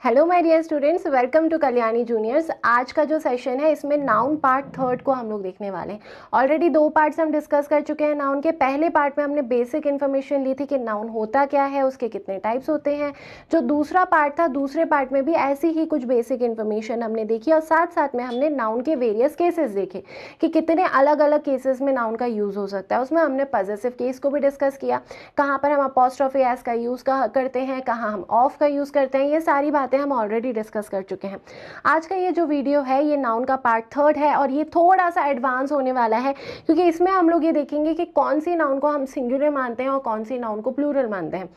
Hello my dear students, welcome to Kalyani juniors. आज का जो सेशन है इसमें नाउन पार्ट थर्ड को हम लोग देखने वाले हैं। ऑलरेडी दो पार्ट्स हम डिस्कस कर चुके हैं नाउन के। पहले पार्ट में हमने बेसिक इन्फॉर्मेशन ली थी कि नाउन होता क्या है, उसके कितने टाइप्स होते हैं। जो दूसरा पार्ट था, दूसरे पार्ट में भी ऐसी ही कुछ बेसिक इन्फॉर्मेशन हमने देखी और साथ साथ में हमने नाउन के वेरियस केसेस देखे कि कितने अलग अलग केसेस में नाउन का यूज़ हो सकता है। उसमें हमने पॉजेसिव केस को भी डिस्कस किया, कहाँ पर हम अपॉस्ट्रोफी एस का यूज़ करते हैं, कहाँ हम ऑफ का यूज़ करते हैं। ये सारी बातें हम ऑलरेडी डिस्कस कर चुके हैं। आज का ये जो वीडियो है ये नाउन का पार्ट थर्ड है और ये थोड़ा सा एडवांस होने वाला है, क्योंकि इसमें हम लोग ये देखेंगे कि कौन सी नाउन को हम सिंगुलर मानते हैं और कौन सी नाउन को प्लूरल मानते हैं।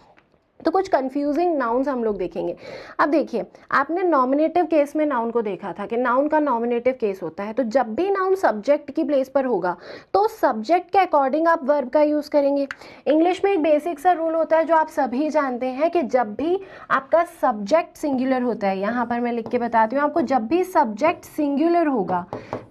तो कुछ कंफ्यूजिंग नाउन्स हम लोग देखेंगे। अब देखिए, आपने नॉमिनेटिव केस में नाउन को देखा था कि नाउन का नॉमिनेटिव केस होता है, तो जब भी नाउन सब्जेक्ट की प्लेस पर होगा तो सब्जेक्ट के अकॉर्डिंग आप वर्ब का यूज़ करेंगे। इंग्लिश में एक बेसिक सा रूल होता है जो आप सभी जानते हैं कि जब भी आपका सब्जेक्ट सिंगुलर होता है, यहाँ पर मैं लिख के बताती हूँ आपको, जब भी सब्जेक्ट सिंगुलर होगा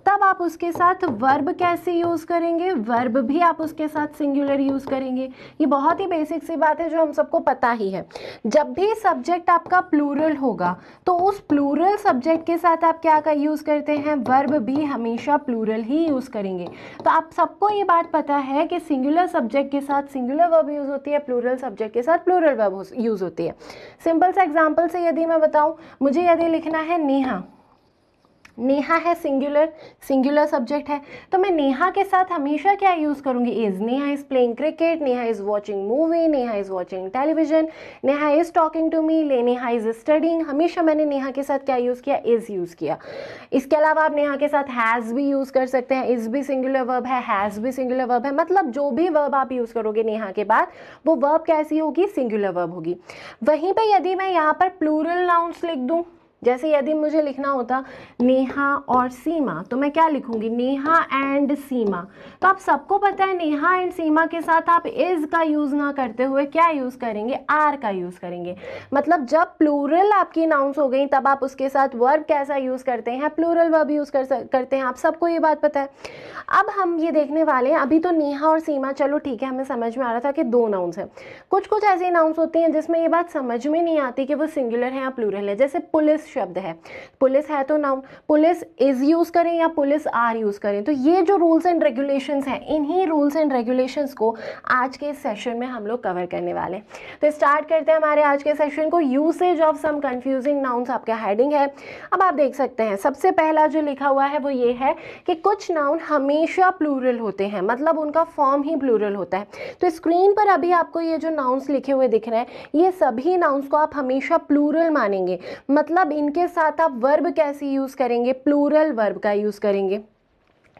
तब आप उसके साथ वर्ब कैसे यूज़ करेंगे, वर्ब भी आप उसके साथ सिंगुलर यूज़ करेंगे। ये बहुत ही बेसिक सी बात है जो हम सबको पता ही है। जब भी सब्जेक्ट आपका प्लूरल होगा तो उस प्लूरल सब्जेक्ट के साथ आप क्या का यूज़ करते हैं, वर्ब भी हमेशा प्लूरल ही यूज़ करेंगे। तो आप सबको ये बात पता है कि सिंगुलर सब्जेक्ट के साथ सिंगुलर वर्ब यूज़ होती है, प्लूरल सब्जेक्ट के साथ प्लूरल वर्ब यूज़ होती है। सिंपल सा एग्जाम्पल से यदि मैं बताऊँ, मुझे यदि लिखना है नेहा, नेहा है सिंगुलर सब्जेक्ट है, तो मैं नेहा के साथ हमेशा क्या यूज़ करूँगी, is. Neha is playing cricket, Neha is watching movie, Neha is watching television, Neha is talking to me, Neha is studying. हमेशा मैंने नेहा के साथ क्या यूज़ किया, इज़ यूज़ किया। इसके अलावा आप नेहा के साथ हैज़ भी यूज़ कर सकते हैं। इज़ भी सिंगुलर वर्ब है, हैज़ भी सिंगुलर वर्ब है, मतलब जो भी वर्ब आप यूज़ करोगे नेहा के बाद वो वर्ब कैसी होगी, सिंगुलर वर्ब होगी। वहीं पर यदि मैं यहाँ पर प्लूरल नाउन्स लिख दूँ, जैसे यदि मुझे लिखना होता नेहा और सीमा, तो मैं क्या लिखूंगी, नेहा एंड सीमा। तो आप सबको पता है नेहा एंड सीमा के साथ आप इज का यूज़ ना करते हुए क्या यूज़ करेंगे, आर का यूज़ करेंगे। मतलब जब प्लूरल आपकी नाउन्स हो गई तब आप उसके साथ वर्ब कैसा यूज़ करते हैं, प्लूरल वर्ब यूज़ करते हैं। आप सबको ये बात पता है। अब हम ये देखने वाले हैं, अभी तो नेहा और सीमा चलो ठीक है, हमें समझ में आ रहा था कि दो नाउन्स हैं। कुछ कुछ ऐसी नाउन्स होती हैं जिसमें ये बात समझ में नहीं आती कि वो सिंगुलर है या प्लूरल है। जैसे पुलिस शब्द है, पुलिस है तो नाउन, पुलिस इज यूज करें या पुलिस आर यूज करें। तो ये जो रूल्स एंड रेगुलेशंस हैं, इन्हीं रूल्स एंड रेगुलेशंस को आज के सेशन में हम लोग कवर करने वाले हैं। तो स्टार्ट करते हैं हमारे आज के सेशन को। Usage of some confusing nouns आपका हेडिंग है। अब आप देख सकते हैं सबसे पहला जो लिखा हुआ है वो ये है कि कुछ नाउन हमेशा प्लूरल होते हैं, मतलब उनका फॉर्म ही प्लूरल होता है। तो स्क्रीन पर अभी आपको ये जो नाउन्स लिखे हुए दिख रहे हैं, ये सभी नाउन्स को आप हमेशा प्लूरल मानेंगे, मतलब इनके साथ आप वर्ब कैसे यूज करेंगे, प्लूरल वर्ब का यूज करेंगे।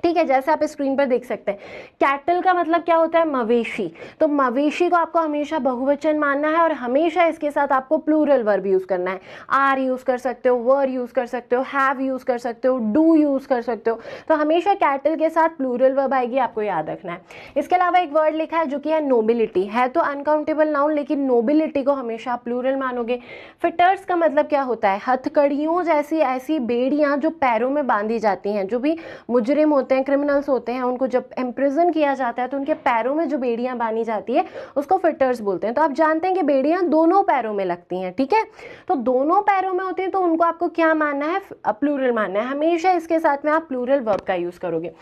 ठीक है, जैसे आप स्क्रीन पर देख सकते हैं कैटल का मतलब क्या होता है, मवेशी। तो मवेशी को आपको हमेशा बहुवचन मानना है और हमेशा इसके साथ आपको प्लूरल वर्ब यूज करना है। आर यूज कर सकते हो, वर यूज कर सकते हो, हैव यूज कर सकते हो, डू यूज कर सकते हो। तो हमेशा कैटल के साथ प्लूरल वर्ब आएगी, आपको याद रखना है। इसके अलावा एक वर्ड लिखा है जो कि है नोबिलिटी, है तो अनकाउंटेबल नाउन लेकिन नोबिलिटी को हमेशा प्लूरल मानोगे। फिटर्स का मतलब क्या होता है, हथकड़ियों जैसी ऐसी बेड़ियां जो पैरों में बांधी जाती हैं। जो भी मुजरिम होते हैं, क्रिमिनल्स होते हैं, उनको जब इम्प्रिजन किया जाता है तो उनके पैरों में जो बेड़ियां बांधी जाती है उसको फिटर्स बोलते हैं। तो आप जानते हैं कि बेड़ियां दोनों पैरों में लगती हैं, ठीक है। तो दोनों पैरों में होती हैं तो उनको आपको क्या मानना है, प्लूरल मानना है। हमेशा इसके साथ में आप प्लूरल वर्ब का यूज करोगे।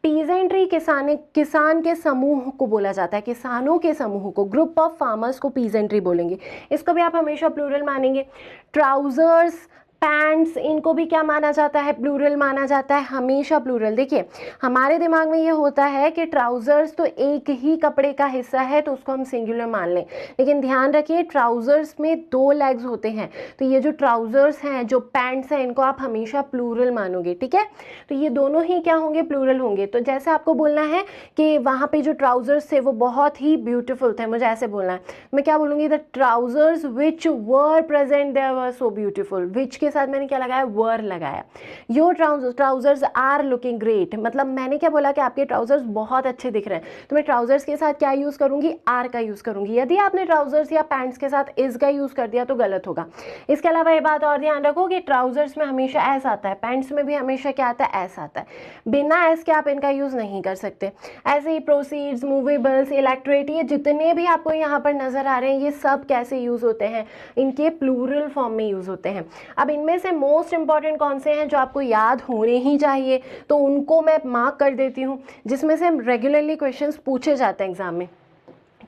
पीजेंट्री किसान के समूह को बोला जाता है, किसानों के समूह को, ग्रुप ऑफ फार्मर्स को पीजेंट्री बोलेंगे। इसको भी आप हमेशा प्लूरल मानेंगे। ट्राउजर्स, पैंट्स, इनको भी क्या माना जाता है, प्लूरल माना जाता है, हमेशा प्लूरल। देखिए हमारे दिमाग में ये होता है कि ट्राउजर्स तो एक ही कपड़े का हिस्सा है तो उसको हम सिंगुलर मान लें, लेकिन ध्यान रखिए ट्राउजर्स में दो लेग्स होते हैं। तो ये जो ट्राउजर्स हैं, जो पैंट्स हैं, इनको आप हमेशा प्लूरल मानोगे, ठीक है। तो ये दोनों ही क्या होंगे, प्लूरल होंगे। तो जैसे आपको बोलना है कि वहाँ पे जो ट्राउजर्स थे वो बहुत ही ब्यूटीफुल थे, मुझे ऐसे बोलना है। मैं क्या बोलूँगी, the trousers which were present there were so beautiful. Which के साथ मैंने क्या लगाया, वर लगाया। Your trousers are looking great, मतलब मैंने क्या बोला कि आपके ट्राउजर्स बहुत अच्छे दिख रहे हैं, तो मैं ट्राउजर्स के साथ क्या यूज़ करूँगी, आर का यूज़ करूँगी। यदि आपने ट्राउजर्स या पैंट्स के साथ इज का यूज़ कर दिया तो गलत होगा। इसके अलावा ये बात और ध्यान रखो कि ट्राउजर्स में हमेशा एस आता है, पैंट्स में भी हमेशा क्या आता है, एस आता है। बिना एस के आप इनका यूज़ नहीं कर सकते। ऐसे ही प्रोसीड्स, मूवेबल्स, इलेक्ट्रेट, ये जितने भी आपको यहाँ पर नज़र आ रहे हैं ये सब कैसे यूज़ होते हैं, इनके प्लूरल फॉर्म में यूज़ होते हैं। अब इनमें से मोस्ट इंपॉर्टेंट कौन से हैं जो आपको याद होने ही चाहिए, तो उनको मैं मार्क कर देती हूँ, जिसमें से रेगुलरली क्वेश्चंस पूछे जाते हैं एग्जाम में।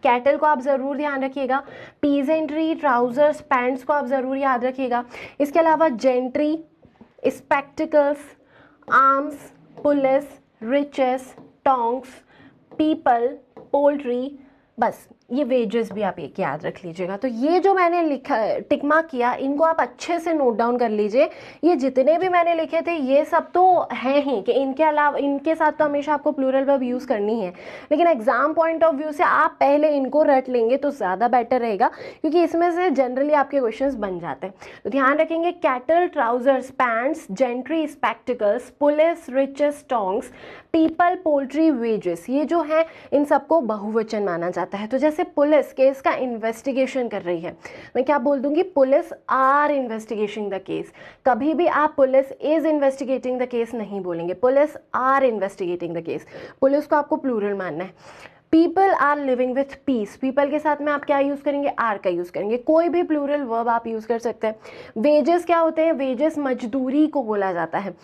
कैटल को आप ज़रूर ध्यान रखिएगा, पीजेंट्री, ट्राउजर्स, पैंट्स को आप ज़रूर याद रखिएगा। इसके अलावा gentry, spectacles, arms, police, riches, tongs, people, poultry, बस ये वेजेस भी आप एक याद रख लीजिएगा। तो ये जो मैंने लिखा, टिक मार्क किया, इनको आप अच्छे से नोट डाउन कर लीजिए। ये जितने भी मैंने लिखे थे ये सब तो हैं ही कि इनके अलावा इनके साथ तो हमेशा आपको प्लूरल वर्ब यूज़ करनी है, लेकिन एग्जाम पॉइंट ऑफ व्यू से आप पहले इनको रट लेंगे तो ज़्यादा बेटर रहेगा, क्योंकि इसमें से जनरली आपके क्वेश्चन बन जाते हैं। तो ध्यान रखेंगे, cattle, trousers, pants, gentry, spectacles, police, riches, tongs, people, poultry, wages, ये जो है इन सबको बहुवचन माना जाता है। तो जैसे पुलिस केस का इन्वेस्टिगेशन कर रही है, मैं क्या बोल दूंगी, police are investigating the case. कभी भी आप police is investigating the case नहीं बोलेंगे, police are investigating the case. Police को आपको प्लूरल मानना है। People are living with peace, people के साथ में आप क्या यूज़ करेंगे, आर का यूज़ करेंगे। कोई भी प्लूरल वर्ब आप यूज़ कर सकते हैं। वेजेस क्या होते हैं, वेजेस मजदूरी को बोला जाता है,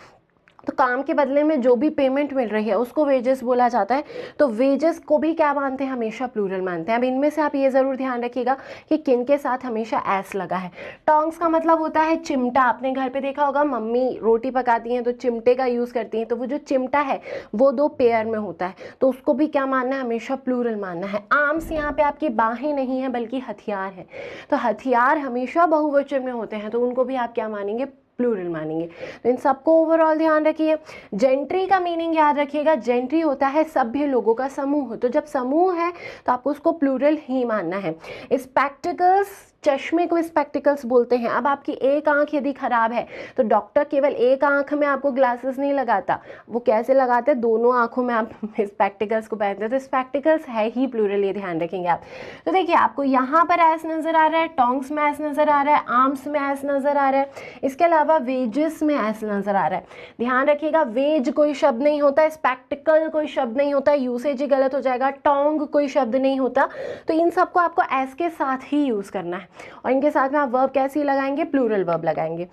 तो काम के बदले में जो भी पेमेंट मिल रही है उसको वेजेस बोला जाता है। तो वेजेस को भी क्या मानते हैं, हमेशा प्लूरल मानते हैं। अब इनमें से आप ये ज़रूर ध्यान रखिएगा कि किन के साथ हमेशा एस लगा है। टोंग्स का मतलब होता है चिमटा। आपने घर पे देखा होगा, मम्मी रोटी पकाती हैं तो चिमटे का यूज़ करती हैं, तो वो जो चिमटा है वो 2 पेयर में होता है, तो उसको भी क्या मानना है, हमेशा प्लूरल मानना है। आर्म्स यहाँ पे आपकी बाहें नहीं हैं बल्कि हथियार हैं, तो हथियार हमेशा बहुवचन में होते हैं, तो उनको भी आप क्या मानेंगे, प्लूरल मानेंगे। तो इन सबको ओवरऑल ध्यान रखिए। जेंट्री का मीनिंग याद रखिएगा, जेंट्री होता है सभ्य लोगों का समूह, तो जब समूह है तो आपको उसको प्लूरल ही मानना है। स्पेक्टिकल्स, चश्मे को स्पेक्टिकल्स बोलते हैं। अब आपकी एक आंख यदि खराब है तो डॉक्टर केवल एक आंख में आपको ग्लासेस नहीं लगाता, वो कैसे लगाते हैं, दोनों आंखों में आप स्पेक्टिकल्स को पहनते हैं, तो स्पेक्टिकल्स है ही प्लूरल, ये ध्यान रखेंगे आप। तो देखिए आपको यहाँ पर एस नजर आ रहा है, टोंग्स में एस नजर आ रहा है, आर्म्स में एस नजर आ रहा है, इसके अलावा वेजेस में एस नजर आ रहा है। ध्यान रखिएगा, वेज कोई शब्द नहीं होता, स्पेक्टिकल कोई शब्द नहीं होता, यूसेज ही गलत हो जाएगा, टोंग कोई शब्द नहीं होता, तो इन सबको आपको एस के साथ ही यूज करना है। और इनके साथ में आप वर्ब कैसी लगाएंगे, प्लूरल वर्ब लगाएंगे।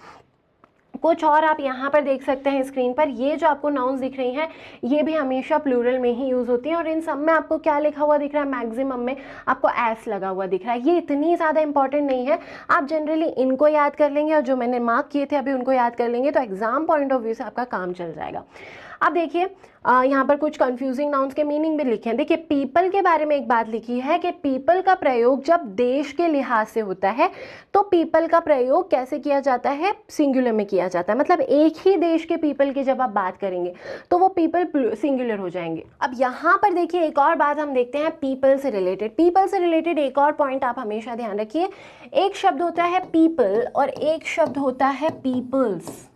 कुछ और आप यहाँ पर देख सकते हैं स्क्रीन पर, ये जो आपको नाउन्स दिख रही हैं ये भी हमेशा प्लूरल में ही यूज़ होती हैं, और इन सब में आपको क्या लिखा हुआ दिख रहा है, मैक्सिमम में आपको एस लगा हुआ दिख रहा है। ये इतनी ज़्यादा इंपॉर्टेंट नहीं है, आप जनरली इनको याद कर लेंगे और जो मैंने मार्क किए थे अभी उनको याद कर लेंगे, तो एग्जाम पॉइंट ऑफ व्यू से आपका काम चल जाएगा। अब देखिए यहाँ पर कुछ कंफ्यूजिंग नाउन्स के मीनिंग भी लिखे हैं। देखिए पीपल के बारे में एक बात लिखी है कि पीपल का प्रयोग जब देश के लिहाज से होता है तो पीपल का प्रयोग कैसे किया जाता है, सिंगुलर में किया जाता है। मतलब एक ही देश के पीपल की जब आप बात करेंगे तो वो पीपल सिंगुलर हो जाएंगे। अब यहाँ पर देखिए एक और बात हम देखते हैं पीपल से रिलेटेड। पीपल से रिलेटेड एक और पॉइंट आप हमेशा ध्यान रखिए, एक शब्द होता है पीपल और एक शब्द होता है पीपल्स।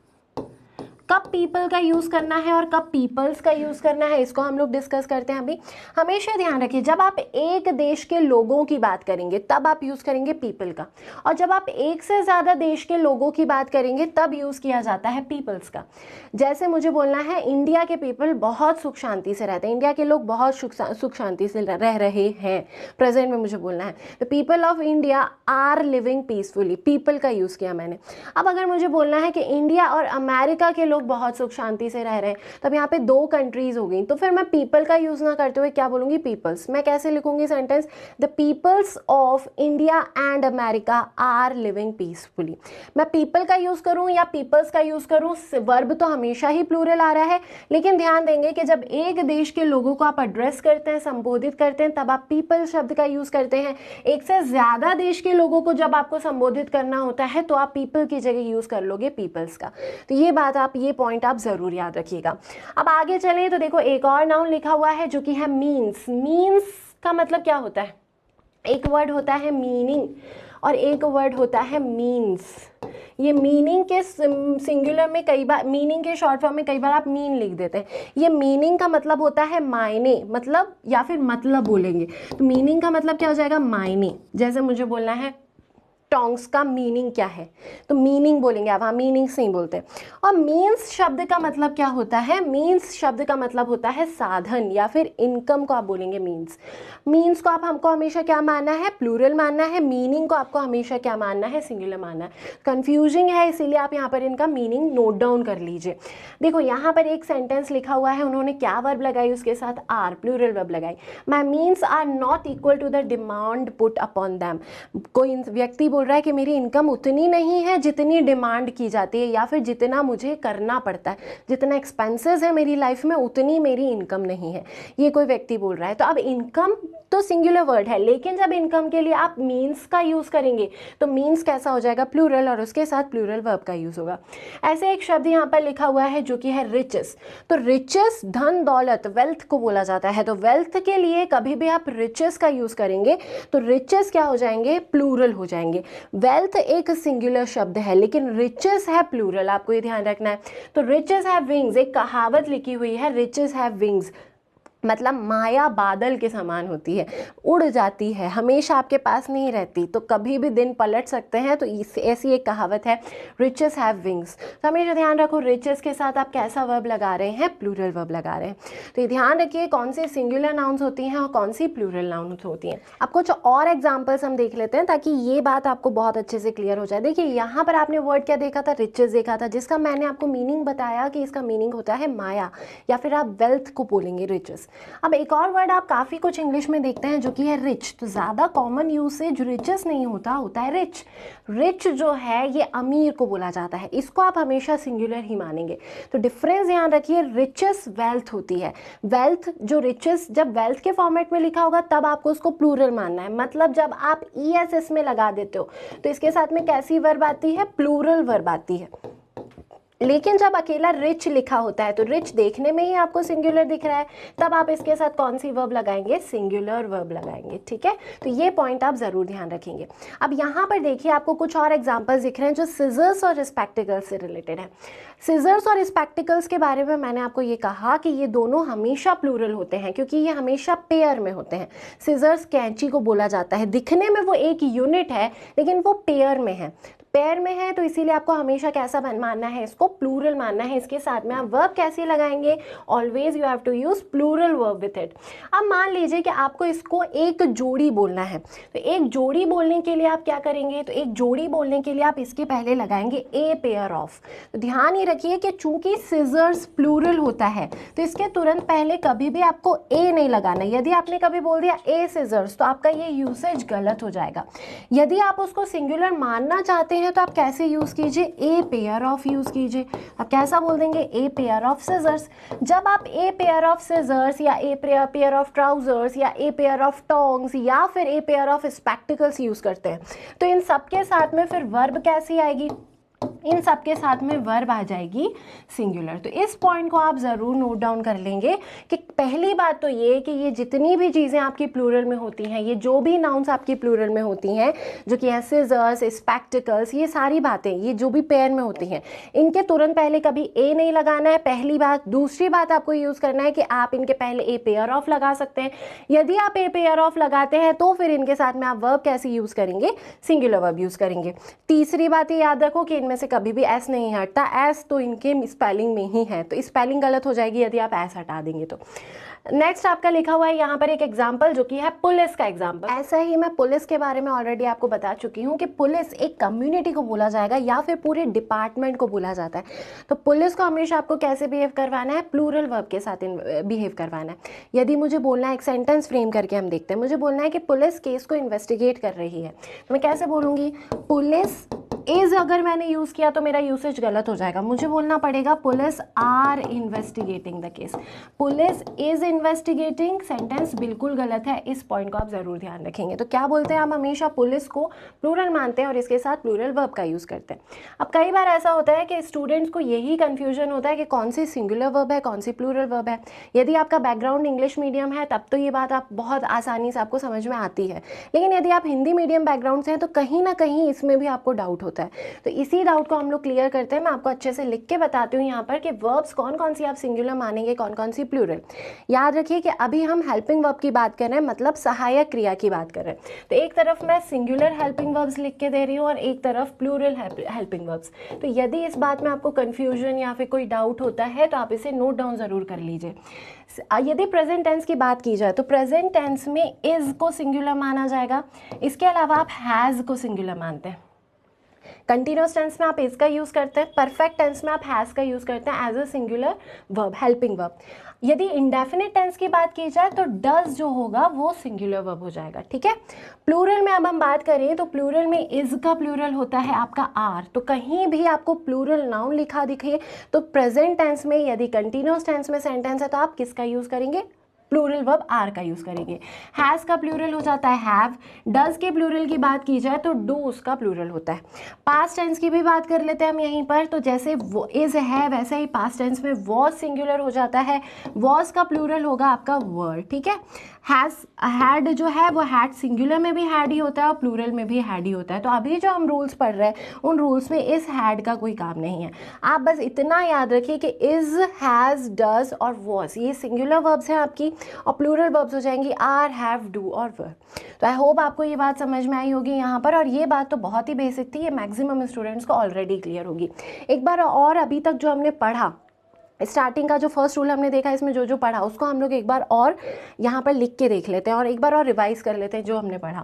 कब पीपल का यूज़ करना है और कब पीपल्स का यूज़ करना है इसको हम लोग डिस्कस करते हैं अभी। हमेशा ध्यान रखिए जब आप एक देश के लोगों की बात करेंगे तब आप यूज़ करेंगे पीपल का, और जब आप एक से ज़्यादा देश के लोगों की बात करेंगे तब यूज़ किया जाता है पीपल्स का। जैसे मुझे बोलना है इंडिया के पीपल बहुत सुख शांति से रहते हैं, इंडिया के लोग बहुत सुख शांति से रह रहे हैं, प्रेजेंट में मुझे बोलना है the people of India are living peacefully, people का यूज़ किया मैंने। अब अगर मुझे बोलना है कि इंडिया और अमेरिका के लोग बहुत सुख शांति से रह रहे हैं, तब यहाँ पे 2 कंट्रीज हो गई, तो फिर मैं पीपल का यूज ना करते हुए क्या बोलूंगी, पीपल्स। मैं कैसे लिखूंगी sentence, the peoples of India and America are living peacefully. मैं पीपल का यूज करूं या पीपल्स का यूज करूं, वर्ब तो हमेशा ही प्लूरल आ रहा है, लेकिन ध्यान देंगे कि जब एक देश के लोगों को आप एड्रेस करते हैं, संबोधित करते हैं, तब आप पीपल शब्द का यूज करते हैं। एक से ज्यादा देश के लोगों को जब आपको संबोधित करना होता है तो आप पीपल की जगह यूज कर लोगे पीपल्स का। तो ये बात आप, ये पॉइंट आप जरूर याद रखिएगा। अब आगे चलें तो देखो एक और नाउन लिखा हुआ है जो कि है मीन्स। मीन्स का मतलब क्या होता है, एक वर्ड होता है मीनिंग और एक वर्ड होता है मीन्स। ये मीनिंग के सिंगुलर में कई बार, मीनिंग के शॉर्ट फॉर्म में कई बार आप मीन लिख देते हैं। ये मीनिंग का मतलब होता है मायने, मतलब या फिर मतलब बोलेंगे तो मीनिंग का मतलब क्या हो जाएगा, मायने। जैसे मुझे बोलना है टोंग्स का मीनिंग क्या है, तो मीनिंग बोलेंगे आप, हाँ मीनिंग्स नहीं बोलते। और मीन्स शब्द का मतलब क्या होता है, मीन्स शब्द का मतलब होता है साधन या फिर इनकम को आप बोलेंगे मीन्स। मीन्स को आप हमको हमेशा क्या मानना है, प्लूरल मानना है। मीनिंग को आपको हमेशा क्या मानना है, सिंगुलर मानना है। कंफ्यूजिंग है, इसीलिए आप यहाँ पर इनका मीनिंग नोट डाउन कर लीजिए। देखो यहाँ पर एक सेंटेंस लिखा हुआ है, उन्होंने क्या वर्ब लगाई, उसके साथ आर, प्लूरल वर्ब लगाई। My means are not equal to the demand put upon them. कोई व्यक्ति बोल रहा है कि मेरी इनकम उतनी नहीं है जितनी डिमांड की जाती है, या फिर जितना मुझे करना पड़ता है, जितना एक्सपेंसेस है मेरी लाइफ में उतनी मेरी इनकम नहीं है, ये कोई व्यक्ति बोल रहा है। तो अब इनकम तो सिंगुलर वर्ड है, लेकिन जब इनकम के लिए आप मीन्स का यूज करेंगे तो मीन्स कैसा हो जाएगा, प्लूरल, और उसके साथ प्लूरल वर्ब का यूज होगा। ऐसे एक शब्द यहाँ पर लिखा हुआ है जो कि है रिचेस। तो रिचेस धन दौलत, वेल्थ को बोला जाता है। तो वेल्थ के लिए कभी भी आप रिचेस का यूज करेंगे तो रिचेस क्या हो जाएंगे, प्लूरल हो जाएंगे। वेल्थ एक सिंगुलर शब्द है लेकिन रिचेस है प्लूरल, आपको ये ध्यान रखना है। तो रिचेस हैव विंग्स, एक कहावत लिखी हुई है, रिचेस हैव विंग्स, मतलब माया बादल के समान होती है, उड़ जाती है, हमेशा आपके पास नहीं रहती, तो कभी भी दिन पलट सकते हैं। तो ऐसी एक कहावत है, रिचेस हैव विंग्स। तो हमेशा ध्यान रखो रिचेस के साथ आप कैसा वर्ब लगा रहे हैं, प्लूरल वर्ब लगा रहे हैं। तो ये ध्यान रखिए कौन सी सिंगुलर नाउन्स होती हैं और कौन सी प्लूरल नाउन्स होती हैं। अब कुछ और एग्जाम्पल्स हम देख लेते हैं ताकि ये बात आपको बहुत अच्छे से क्लियर हो जाए। देखिए यहाँ पर आपने वर्ड क्या देखा था, रिचेस देखा था, जिसका मैंने आपको मीनिंग बताया कि इसका मीनिंग होता है माया, या फिर आप वेल्थ को बोलेंगे रिचेस। अब एक और वर्ड आप काफ़ी कुछ इंग्लिश में देखते हैं जो कि है रिच। तो ज़्यादा कॉमन यूसेज रिचेस नहीं होता, होता है रिच। रिच जो है ये अमीर को बोला जाता है, इसको आप हमेशा सिंगुलर ही मानेंगे। तो डिफरेंस ध्यान रखिए, रिचेस वेल्थ होती है। वेल्थ जो रिचेस जब वेल्थ के फॉर्मेट में लिखा होगा तब आपको उसको प्लूरल मानना है, मतलब जब आप ESS में लगा देते हो तो इसके साथ में कैसी वर्ब आती है, प्लूरल वर्ब आती है। लेकिन जब अकेला रिच लिखा होता है तो रिच देखने में ही आपको सिंगुलर दिख रहा है, तब आप इसके साथ कौन सी वर्ब लगाएंगे, सिंगुलर वर्ब लगाएंगे। ठीक है, तो ये पॉइंट आप जरूर ध्यान रखेंगे। अब यहाँ पर देखिए आपको कुछ और एग्जांपल्स दिख रहे हैं जो सिजर्स और स्पेक्टिकल्स से रिलेटेड है। सिजर्स और स्पेक्टिकल्स के बारे में मैंने आपको ये कहा कि ये दोनों हमेशा प्लूरल होते हैं क्योंकि ये हमेशा पेयर में होते हैं। सिजर्स कैंची को बोला जाता है, दिखने में वो एक यूनिट है लेकिन वो पेयर में है। पेयर में है तो इसीलिए आपको हमेशा कैसा मानना है, इसको प्लूरल मानना है। इसके साथ में आप वर्ब कैसे लगाएंगे, always you have to use plural verb with it. अब मान लीजिए कि आपको इसको एक जोड़ी बोलना है, तो एक जोड़ी बोलने के लिए आप क्या करेंगे, तो एक जोड़ी बोलने के लिए आप इसके पहले लगाएंगे ए पेयर ऑफ। तो ध्यान ये रखिए कि चूंकि सिजर्स प्लूरल होता है तो इसके तुरंत पहले कभी भी आपको ए नहीं लगाना। यदि आपने कभी बोल दिया ए सिजर्स तो आपका ये यूसेज गलत हो जाएगा। यदि आप उसको सिंगुलर मानना चाहते हैं तो आप कैसे यूज कीजिए, ए पेयर ऑफ यूज कीजिए। आप कैसा बोल देंगे, ए पेयर ऑफ सिजर्स। जब आप ए पेयर ऑफ सिजर्स या ए पेयर ऑफ ट्राउजर्स या ए पेयर ऑफ टोंग्स या फिर ए पेयर ऑफ स्पेक्टिकल्स यूज करते हैं तो इन सब के साथ में फिर वर्ब कैसी आएगी, इन सब के साथ में वर्ब आ जाएगी सिंगुलर। तो इस पॉइंट को आप ज़रूर नोट डाउन कर लेंगे कि पहली बात तो ये कि ये जितनी भी चीज़ें आपकी प्लूरल में होती हैं, ये जो भी नाउन्स आपकी प्लूरल में होती हैं जो कि है सिजर्स, स्पेक्टिकल्स, ये सारी बातें ये जो भी पेयर में होती हैं, इनके तुरंत पहले कभी ए नहीं लगाना है, पहली बात। दूसरी बात आपको यूज़ करना है कि आप इनके पहले ए पेयर ऑफ लगा सकते हैं। यदि आप ए पेयर ऑफ लगाते हैं तो फिर इनके साथ में आप वर्ब कैसे यूज़ करेंगे, सिंगुलर वर्ब यूज़ करेंगे। तीसरी बात ये याद रखो कि इनमें से कभी भी एस नहीं हटता, एस तो इनके स्पेलिंग में ही है, तो स्पेलिंग गलत हो जाएगी यदि आप एस हटा देंगे तो। नेक्स्ट आपका लिखा हुआ है यहाँ पर एक एग्जाम्पल जो कि है पुलिस का एग्जाम्पल। ऐसा ही मैं पुलिस के बारे में ऑलरेडी आपको बता चुकी हूँ कि पुलिस एक कम्युनिटी को बोला जाएगा या फिर पूरे डिपार्टमेंट को बोला जाता है। तो पुलिस को हमेशा आपको कैसे बिहेव करवाना है, प्लूरल वर्ब के साथ बिहेव करवाना है। यदि मुझे बोलना है, एक सेंटेंस फ्रेम करके हम देखते हैं, मुझे बोलना है कि पुलिस केस को इन्वेस्टिगेट कर रही है, तो मैं कैसे बोलूँगी, पुलिस इज अगर मैंने यूज़ किया तो मेरा यूसेज गलत हो जाएगा, मुझे बोलना पड़ेगा police are investigating the case. Police is investigating sentence बिल्कुल गलत है, इस पॉइंट को आप ज़रूर ध्यान रखेंगे। तो क्या बोलते हैं, हम हमेशा पुलिस को प्लूरल मानते हैं और इसके साथ प्लूरल वर्ब का यूज़ करते हैं। अब कई बार ऐसा होता है कि स्टूडेंट्स को यही कन्फ्यूजन होता है कि कौन सी सिंगुलर वर्ब है, कौन सी प्लूरल वर्ब है। यदि आपका बैकग्राउंड इंग्लिश मीडियम है तब तो ये बात आप बहुत आसानी से आपको समझ में आती है, लेकिन यदि आप हिंदी मीडियम बैकग्राउंड से हैं तो कहीं ना कहीं इसमें भी आपको डाउट होता है। तो इसी डाउट को हम लोग क्लियर करते हैं। मैं आपको अच्छे से लिख के बताती हूँ यहाँ पर कि वर्ब्स कौन कौन सी आप सिंगुलर मानेंगे, कौन कौन सी प्लूरल। याद रखिए कि अभी हम हेल्पिंग वर्ब की बात कर रहे हैं, मतलब सहायक क्रिया की बात कर रहे हैं। तो एक तरफ मैं सिंगुलर हेल्पिंग वर्ब्स लिख के दे रही हूँ और एक तरफ प्लूरल हेल्पिंग वर्ब्स। तो यदि इस बात में आपको कन्फ्यूजन या फिर कोई डाउट होता है तो आप इसे नोट डाउन ज़रूर कर लीजिए। यदि प्रेजेंट टेंस की बात की जाए तो प्रेजेंट टेंस में इज को सिंगुलर माना जाएगा। इसके अलावा आप हैज़ को सिंगुलर मानते हैं। कंटिन्यूस टेंस में आप इज का यूज़ करते हैं, परफेक्ट टेंस में आप हैज़ का यूज़ करते हैं as a singular verb, helping verb. यदि इंडेफिनिट टेंस की बात की जाए तो डज जो होगा वो सिंगुलर वर्ब हो जाएगा, ठीक है। प्लूरल में अब हम बात करें तो प्लूरल में इज का प्लूरल होता है आपका आर। तो कहीं भी आपको प्लूरल नाउन लिखा दिखे तो प्रेजेंट टेंस में यदि कंटिन्यूस टेंस में सेंटेंस है तो आप किसका यूज़ करेंगे, प्लूरल वर्ब आर का यूज़ करेंगे। हैज़ का प्लूरल हो जाता है हैव। डज के प्लूरल की बात की जाए तो डू उसका प्लूरल होता है। पास्ट टेंस की भी बात कर लेते हैं हम यहीं पर। तो जैसे वो इज है वैसे ही पास्ट टेंस में वॉज सिंगुलर हो जाता है, वॉज का प्लूरल होगा आपका वर, ठीक है। हैज़ हैड जो है वो हैड सिंगुलर में भी हैड ही होता है और प्लूरल में भी हैड ही होता है। तो अभी जो हम रूल्स पढ़ रहे हैं उन रूल्स में इस हैड का कोई काम नहीं है। आप बस इतना याद रखिए कि इज, हैज़, डज और वॉज ये सिंगुलर वर्ब्स हैं आपकी और प्लूरल वर्ब्स हो जाएंगी आर, हैव, डू और वर। तो आई होप आपको ये बात समझ में आई होगी यहाँ पर। और ये बात तो बहुत ही बेसिक थी, ये मैक्सिमम स्टूडेंट्स को ऑलरेडी क्लियर होगी। एक बार और अभी तक जो हमने पढ़ा, स्टार्टिंग का जो फर्स्ट रूल हमने देखा, इसमें जो जो पढ़ा उसको हम लोग एक बार और यहाँ पर लिख के देख लेते हैं और एक बार और रिवाइज कर लेते हैं जो हमने पढ़ा।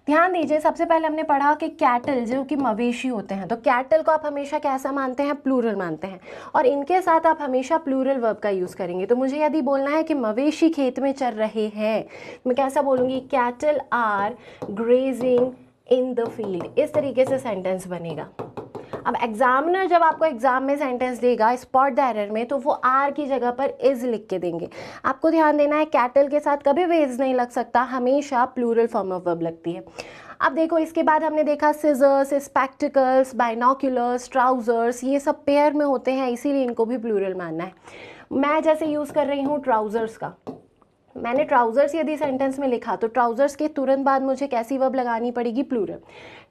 ध्यान दीजिए, सबसे पहले हमने पढ़ा कि कैटल जो कि मवेशी होते हैं, तो कैटल को आप हमेशा कैसा मानते हैं, प्लूरल मानते हैं और इनके साथ आप हमेशा प्लूरल वर्ब का यूज़ करेंगे। तो मुझे यदि बोलना है कि मवेशी खेत में चर रहे हैं, मैं कैसा बोलूँगी, cattle are grazing in the field. इस तरीके से सेंटेंस बनेगा। अब एग्जामिनर जब आपको एग्जाम में सेंटेंस देगा स्पॉट द एरर में तो वो आर की जगह पर इज लिख के देंगे। आपको ध्यान देना है कैटल के साथ कभी भी इज नहीं लग सकता, हमेशा प्लूरल फॉर्म ऑफ वर्ब लगती है। अब देखो इसके बाद हमने देखा सिजर्स, स्पेक्टिकल्स, बाइनोक्यूलर्स, ट्राउजर्स, ये सब पेयर में होते हैं इसीलिए इनको भी प्लूरल मानना है। मैं जैसे यूज़ कर रही हूँ ट्राउजर्स का, मैंने ट्राउजर्स यदि सेंटेंस में लिखा तो ट्राउजर्स के तुरंत बाद मुझे कैसी वर्ब लगानी पड़ेगी, plural.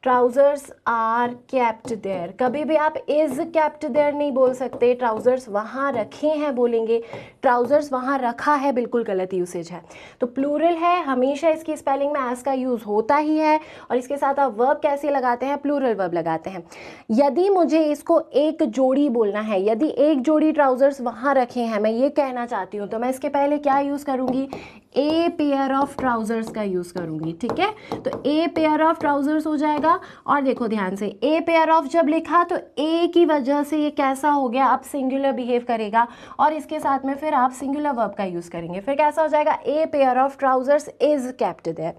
Trousers are kept there, कभी भी आप इज केप्ट देयर नहीं बोल सकते, ट्राउजर्स वहाँ रखे हैं बोलेंगे, ट्राउजर्स वहाँ रखा है बिल्कुल गलत यूसेज है। तो प्लूरल है, हमेशा इसकी स्पेलिंग में एज का यूज़ होता ही है और इसके साथ आप वर्ब कैसे लगाते हैं, प्लूरल वर्ब लगाते हैं। यदि मुझे इसको एक जोड़ी बोलना है, यदि एक जोड़ी ट्राउजर्स वहाँ रखे हैं मैं ये कहना चाहती हूँ, तो मैं इसके पहले क्या यूज़ करूँगी, ए पेयर ऑफ ट्राउजर्स का यूज़ करूँगी, ठीक है। तो ए पेयर ऑफ ट्राउजर्स हो जाएगा। और देखो ध्यान से, ए पेयर ऑफ जब लिखा तो ए की वजह से ये कैसा हो गया, अब सिंगुलर बिहेव करेगा और इसके साथ में फिर आप सिंगुलर वर्ब का यूज़ करेंगे, फिर कैसा हो जाएगा, a pair of trousers is kept there.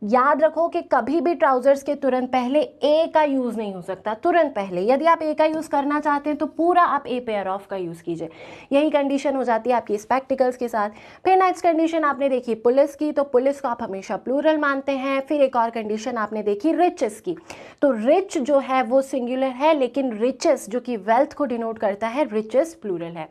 याद रखो कि कभी भी ट्राउजर्स के तुरंत पहले ए का यूज़ नहीं हो सकता, तुरंत पहले। यदि आप ए का यूज़ करना चाहते हैं तो पूरा आप ए पेयर ऑफ का यूज़ कीजिए। यही कंडीशन हो जाती है आपकी स्पेक्टिकल्स के साथ। फिर नेक्स्ट कंडीशन आपने देखी पुलिस की, तो पुलिस को आप हमेशा प्लूरल मानते हैं। फिर एक और कंडीशन आपने देखी रिचेस की, तो रिच जो है वो सिंगुलर है लेकिन रिचेस जो कि वेल्थ को डिनोट करता है, रिचेस प्लूरल है।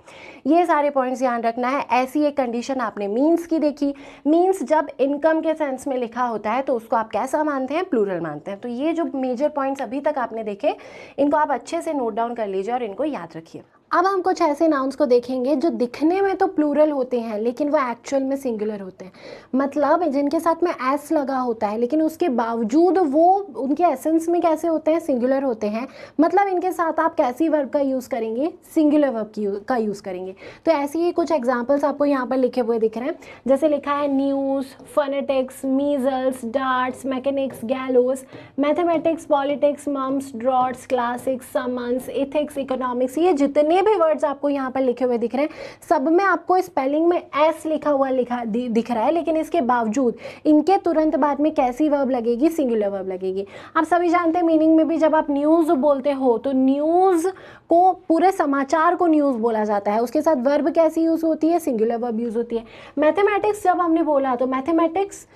ये सारे पॉइंट्स ध्यान रखना है। ऐसी एक कंडीशन आपने मीन्स की देखी, मीन्स जब इनकम के सेंस में लिखा होता है तो उसको आप कैसा मानते हैं, प्लूरल मानते हैं। तो ये जो मेजर पॉइंट्स अभी तक आपने देखे इनको आप अच्छे से नोट डाउन कर लीजिए और इनको याद रखिए। अब हम कुछ ऐसे नाउन्स को देखेंगे जो दिखने में तो प्लूरल होते हैं लेकिन वो एक्चुअल में सिंगुलर होते हैं, मतलब जिनके साथ में एस लगा होता है लेकिन उसके बावजूद वो उनके एसेंस में कैसे होते हैं, सिंगुलर होते हैं। मतलब इनके साथ आप कैसी वर्ब का यूज़ करेंगे, सिंगुलर वर्ब का यूज़ करेंगे। तो ऐसी ही कुछ एग्जाम्पल्स आपको यहाँ पर लिखे हुए दिख रहे हैं, जैसे लिखा है news, phonetics, measles, darts, mechanics, gallows, mathematics, politics, mumps, draughts, classics, summons, ethics, economics. ये जितने जितने भी वर्ड्स आपको यहाँ पर लिखे हुए दिख रहे हैं सब में आपको स्पेलिंग में एस लिखा हुआ दिख रहा है, लेकिन इसके बावजूद इनके तुरंत बाद में कैसी वर्ब लगेगी, सिंगुलर वर्ब लगेगी। आप सभी जानते हैं मीनिंग में भी जब आप न्यूज़ बोलते हो तो न्यूज़ को, पूरे समाचार को न्यूज़ बोला जाता है, उसके साथ वर्ब कैसी यूज़ होती है, सिंगुलर वर्ब यूज़ होती है। मैथमेटिक्स जब हमने बोला तो मैथमेटिक्स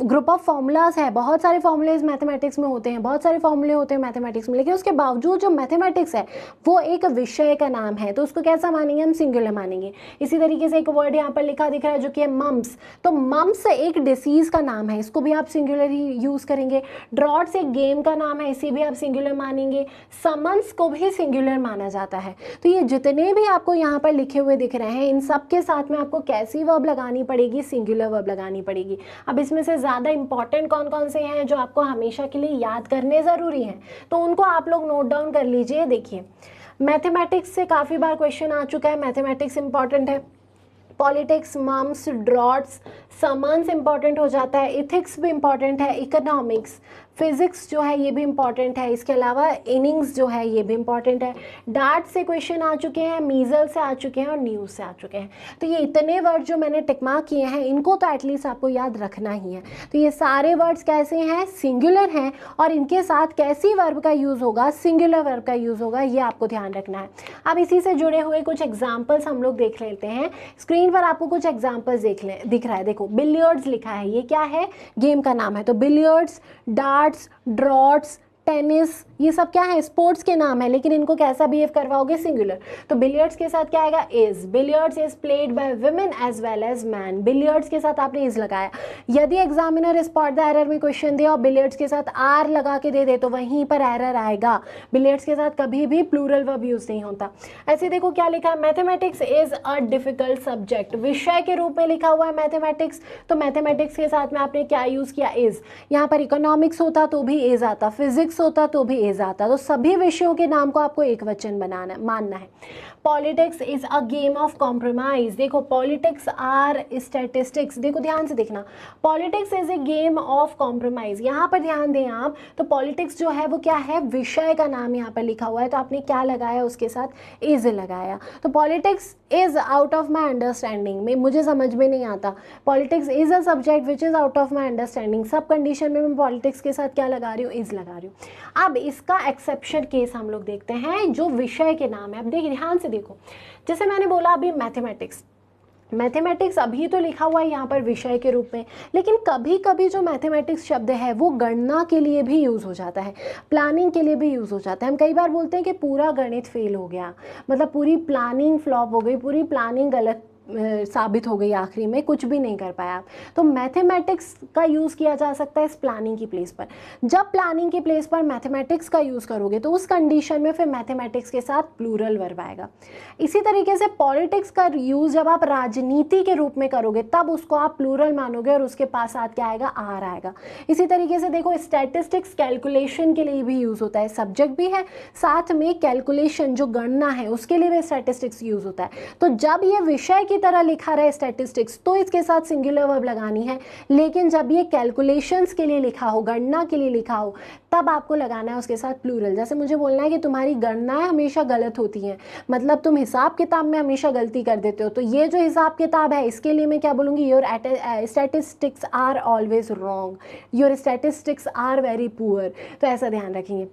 ग्रुप ऑफ फॉर्मूलाज है, बहुत सारे फॉर्मूलेज मैथमेटिक्स में होते हैं, बहुत सारे फॉर्मूले होते हैं मैथमेटिक्स में, लेकिन उसके बावजूद जो मैथमेटिक्स है वो एक विषय का नाम है, तो उसको कैसा मानेंगे, हम सिंगुलर मानेंगे। इसी तरीके से एक वर्ड यहाँ पर लिखा दिख रहा है जो कि है मम्स, तो मम्स एक डिसीज़ का नाम है, इसको भी आप सिंगुलर ही यूज़ करेंगे। ड्रॉट्स एक गेम का नाम है, इसे भी आप सिंगुलर मानेंगे। समन्स को भी सिंगुलर माना जाता है। तो ये जितने भी आपको यहाँ पर लिखे हुए दिख रहे हैं इन सब के साथ में आपको कैसी वर्ब लगानी पड़ेगी, सिंगुलर वर्ब लगानी पड़ेगी। अब इसमें से ज़्यादा इंपॉर्टेंट कौन कौन से हैं जो आपको हमेशा के लिए याद करने ज़रूरी हैं, तो उनको आप लोग नोट डाउन कर लीजिए। देखिए मैथमेटिक्स से काफ़ी बार क्वेश्चन आ चुका है, मैथमेटिक्स इंपॉर्टेंट है। Politics, mumps, draughts, summons important हो जाता है। इथिक्स भी इंपॉर्टेंट है। इकोनॉमिक्स, फिजिक्स जो है ये भी इंपॉर्टेंट है। इसके अलावा इनिंग्स जो है ये भी इंपॉर्टेंट है। डार्ट से क्वेश्चन आ चुके हैं, मीजल से आ चुके हैं और न्यूज़ से आ चुके हैं। तो ये इतने वर्ड जो मैंने टिक मार्क किए हैं इनको तो एटलीस्ट आपको याद रखना ही है। तो ये सारे वर्ड्स कैसे हैं, सिंगुलर हैं, और इनके साथ कैसी वर्ब का यूज़ होगा, सिंगुलर वर्ब का यूज़ होगा, ये आपको ध्यान रखना है। अब इसी से जुड़े हुए कुछ एग्जाम्पल्स हम लोग देख लेते हैं। स्क्रीन पर आपको कुछ एग्जाम्पल्स दिख रहा है। देखो बिलियर्ड्स लिखा है, ये क्या है, गेम का नाम है। तो बिलियर्ड्स, डार्ट्स, ड्रॉट्स, टेनिस, ये सब क्या है, स्पोर्ट्स के नाम है, लेकिन इनको कैसा बिहेव करवाओगे, सिंगुलर। तो बिलियर्ड्स के साथ क्या आएगा, is. Billiards is played by women as well as man. Billiards के साथ आपने इज लगाया। यदि एग्जामिनर स्पॉट द एरर में क्वेश्चन दे और बिलियर्ड्स के साथ आर लगा के दे दे तो वहीं पर एरर आएगा। बिलियर्ड्स के साथ कभी भी प्लूरल वर्ब यूज नहीं होता। ऐसे देखो क्या लिखा है, mathematics is a difficult subject. विषय के रूप में लिखा हुआ है मैथमेटिक्स, तो मैथमेटिक्स के साथ में आपने क्या यूज किया, इज। यहाँ पर इकोनॉमिक्स होता तो भी इज आता, फिजिक्स होता तो भी इज आता। तो सभी विषयों के नाम को आपको एक वचन मानना है। Politics is a game of compromise. देखो पॉलिटिक्स आर स्टैटिस्टिक्स, देखो ध्यान से देखना, politics is a game of compromise. यहाँ पर ध्यान दें आप, तो पॉलिटिक्स जो है वो क्या है, विषय का नाम यहाँ पर लिखा हुआ है, तो आपने क्या लगाया, उसके साथ इज लगाया। तो politics is out of my understanding में, मुझे समझ में नहीं आता। Politics is a subject which is out of my understanding, सब कंडीशन में मैं पॉलिटिक्स के साथ क्या लगा रही हूँ, इज लगा रही हूँ। अब इसका एक्सेप्शन केस हम लोग देखते हैं जो विषय के नाम है। अब देखिए ध्यान से देखो, जैसे मैंने बोला अभी मैथमेटिक्स अभी तो लिखा हुआ है यहाँ पर विषय के रूप में, लेकिन कभी कभी जो मैथमेटिक्स शब्द है वो गणना के लिए भी यूज़ हो जाता है, प्लानिंग के लिए भी यूज़ हो जाता है। हम कई बार बोलते हैं कि पूरा गणित फेल हो गया, मतलब पूरी प्लानिंग फ्लॉप हो गई, पूरी प्लानिंग गलत साबित हो गई, आखिरी में कुछ भी नहीं कर पाया आप। तो मैथमेटिक्स का यूज़ किया जा सकता है इस प्लानिंग की प्लेस पर। जब प्लानिंग की प्लेस पर मैथमेटिक्स का यूज़ करोगे तो उस कंडीशन में फिर मैथमेटिक्स के साथ प्लूरल वर्ब आएगा। इसी तरीके से पॉलिटिक्स का यूज़ जब आप राजनीति के रूप में करोगे तब उसको आप प्लूरल मानोगे और उसके पास साथ क्या आएगा, आर आएगा। इसी तरीके से देखो स्टैटिस्टिक्स कैलकुलेशन के लिए भी यूज़ होता है, सब्जेक्ट भी है, साथ में कैलकुलेशन जो गणना है उसके लिए भी स्टैटिस्टिक्स यूज़ होता है। तो जब ये विषय की तरह लिखा रहा है स्टैटिस्टिक्स तो इसके साथ सिंगुलर वर्ब लगानी है, लेकिन जब ये कैलकुलेशंस के लिए लिखा हो, गणना के लिए लिखा हो, तब आपको लगाना है उसके साथ प्लूरल। जैसे मुझे बोलना है कि तुम्हारी गणनाएं हमेशा गलत होती हैं, मतलब तुम हिसाब किताब में हमेशा गलती कर देते हो, तो ये जो हिसाब किताब है इसके लिए मैं क्या बोलूँगी, your statistics are always wrong, your statistics are very poor. तो ऐसा ध्यान रखेंगे।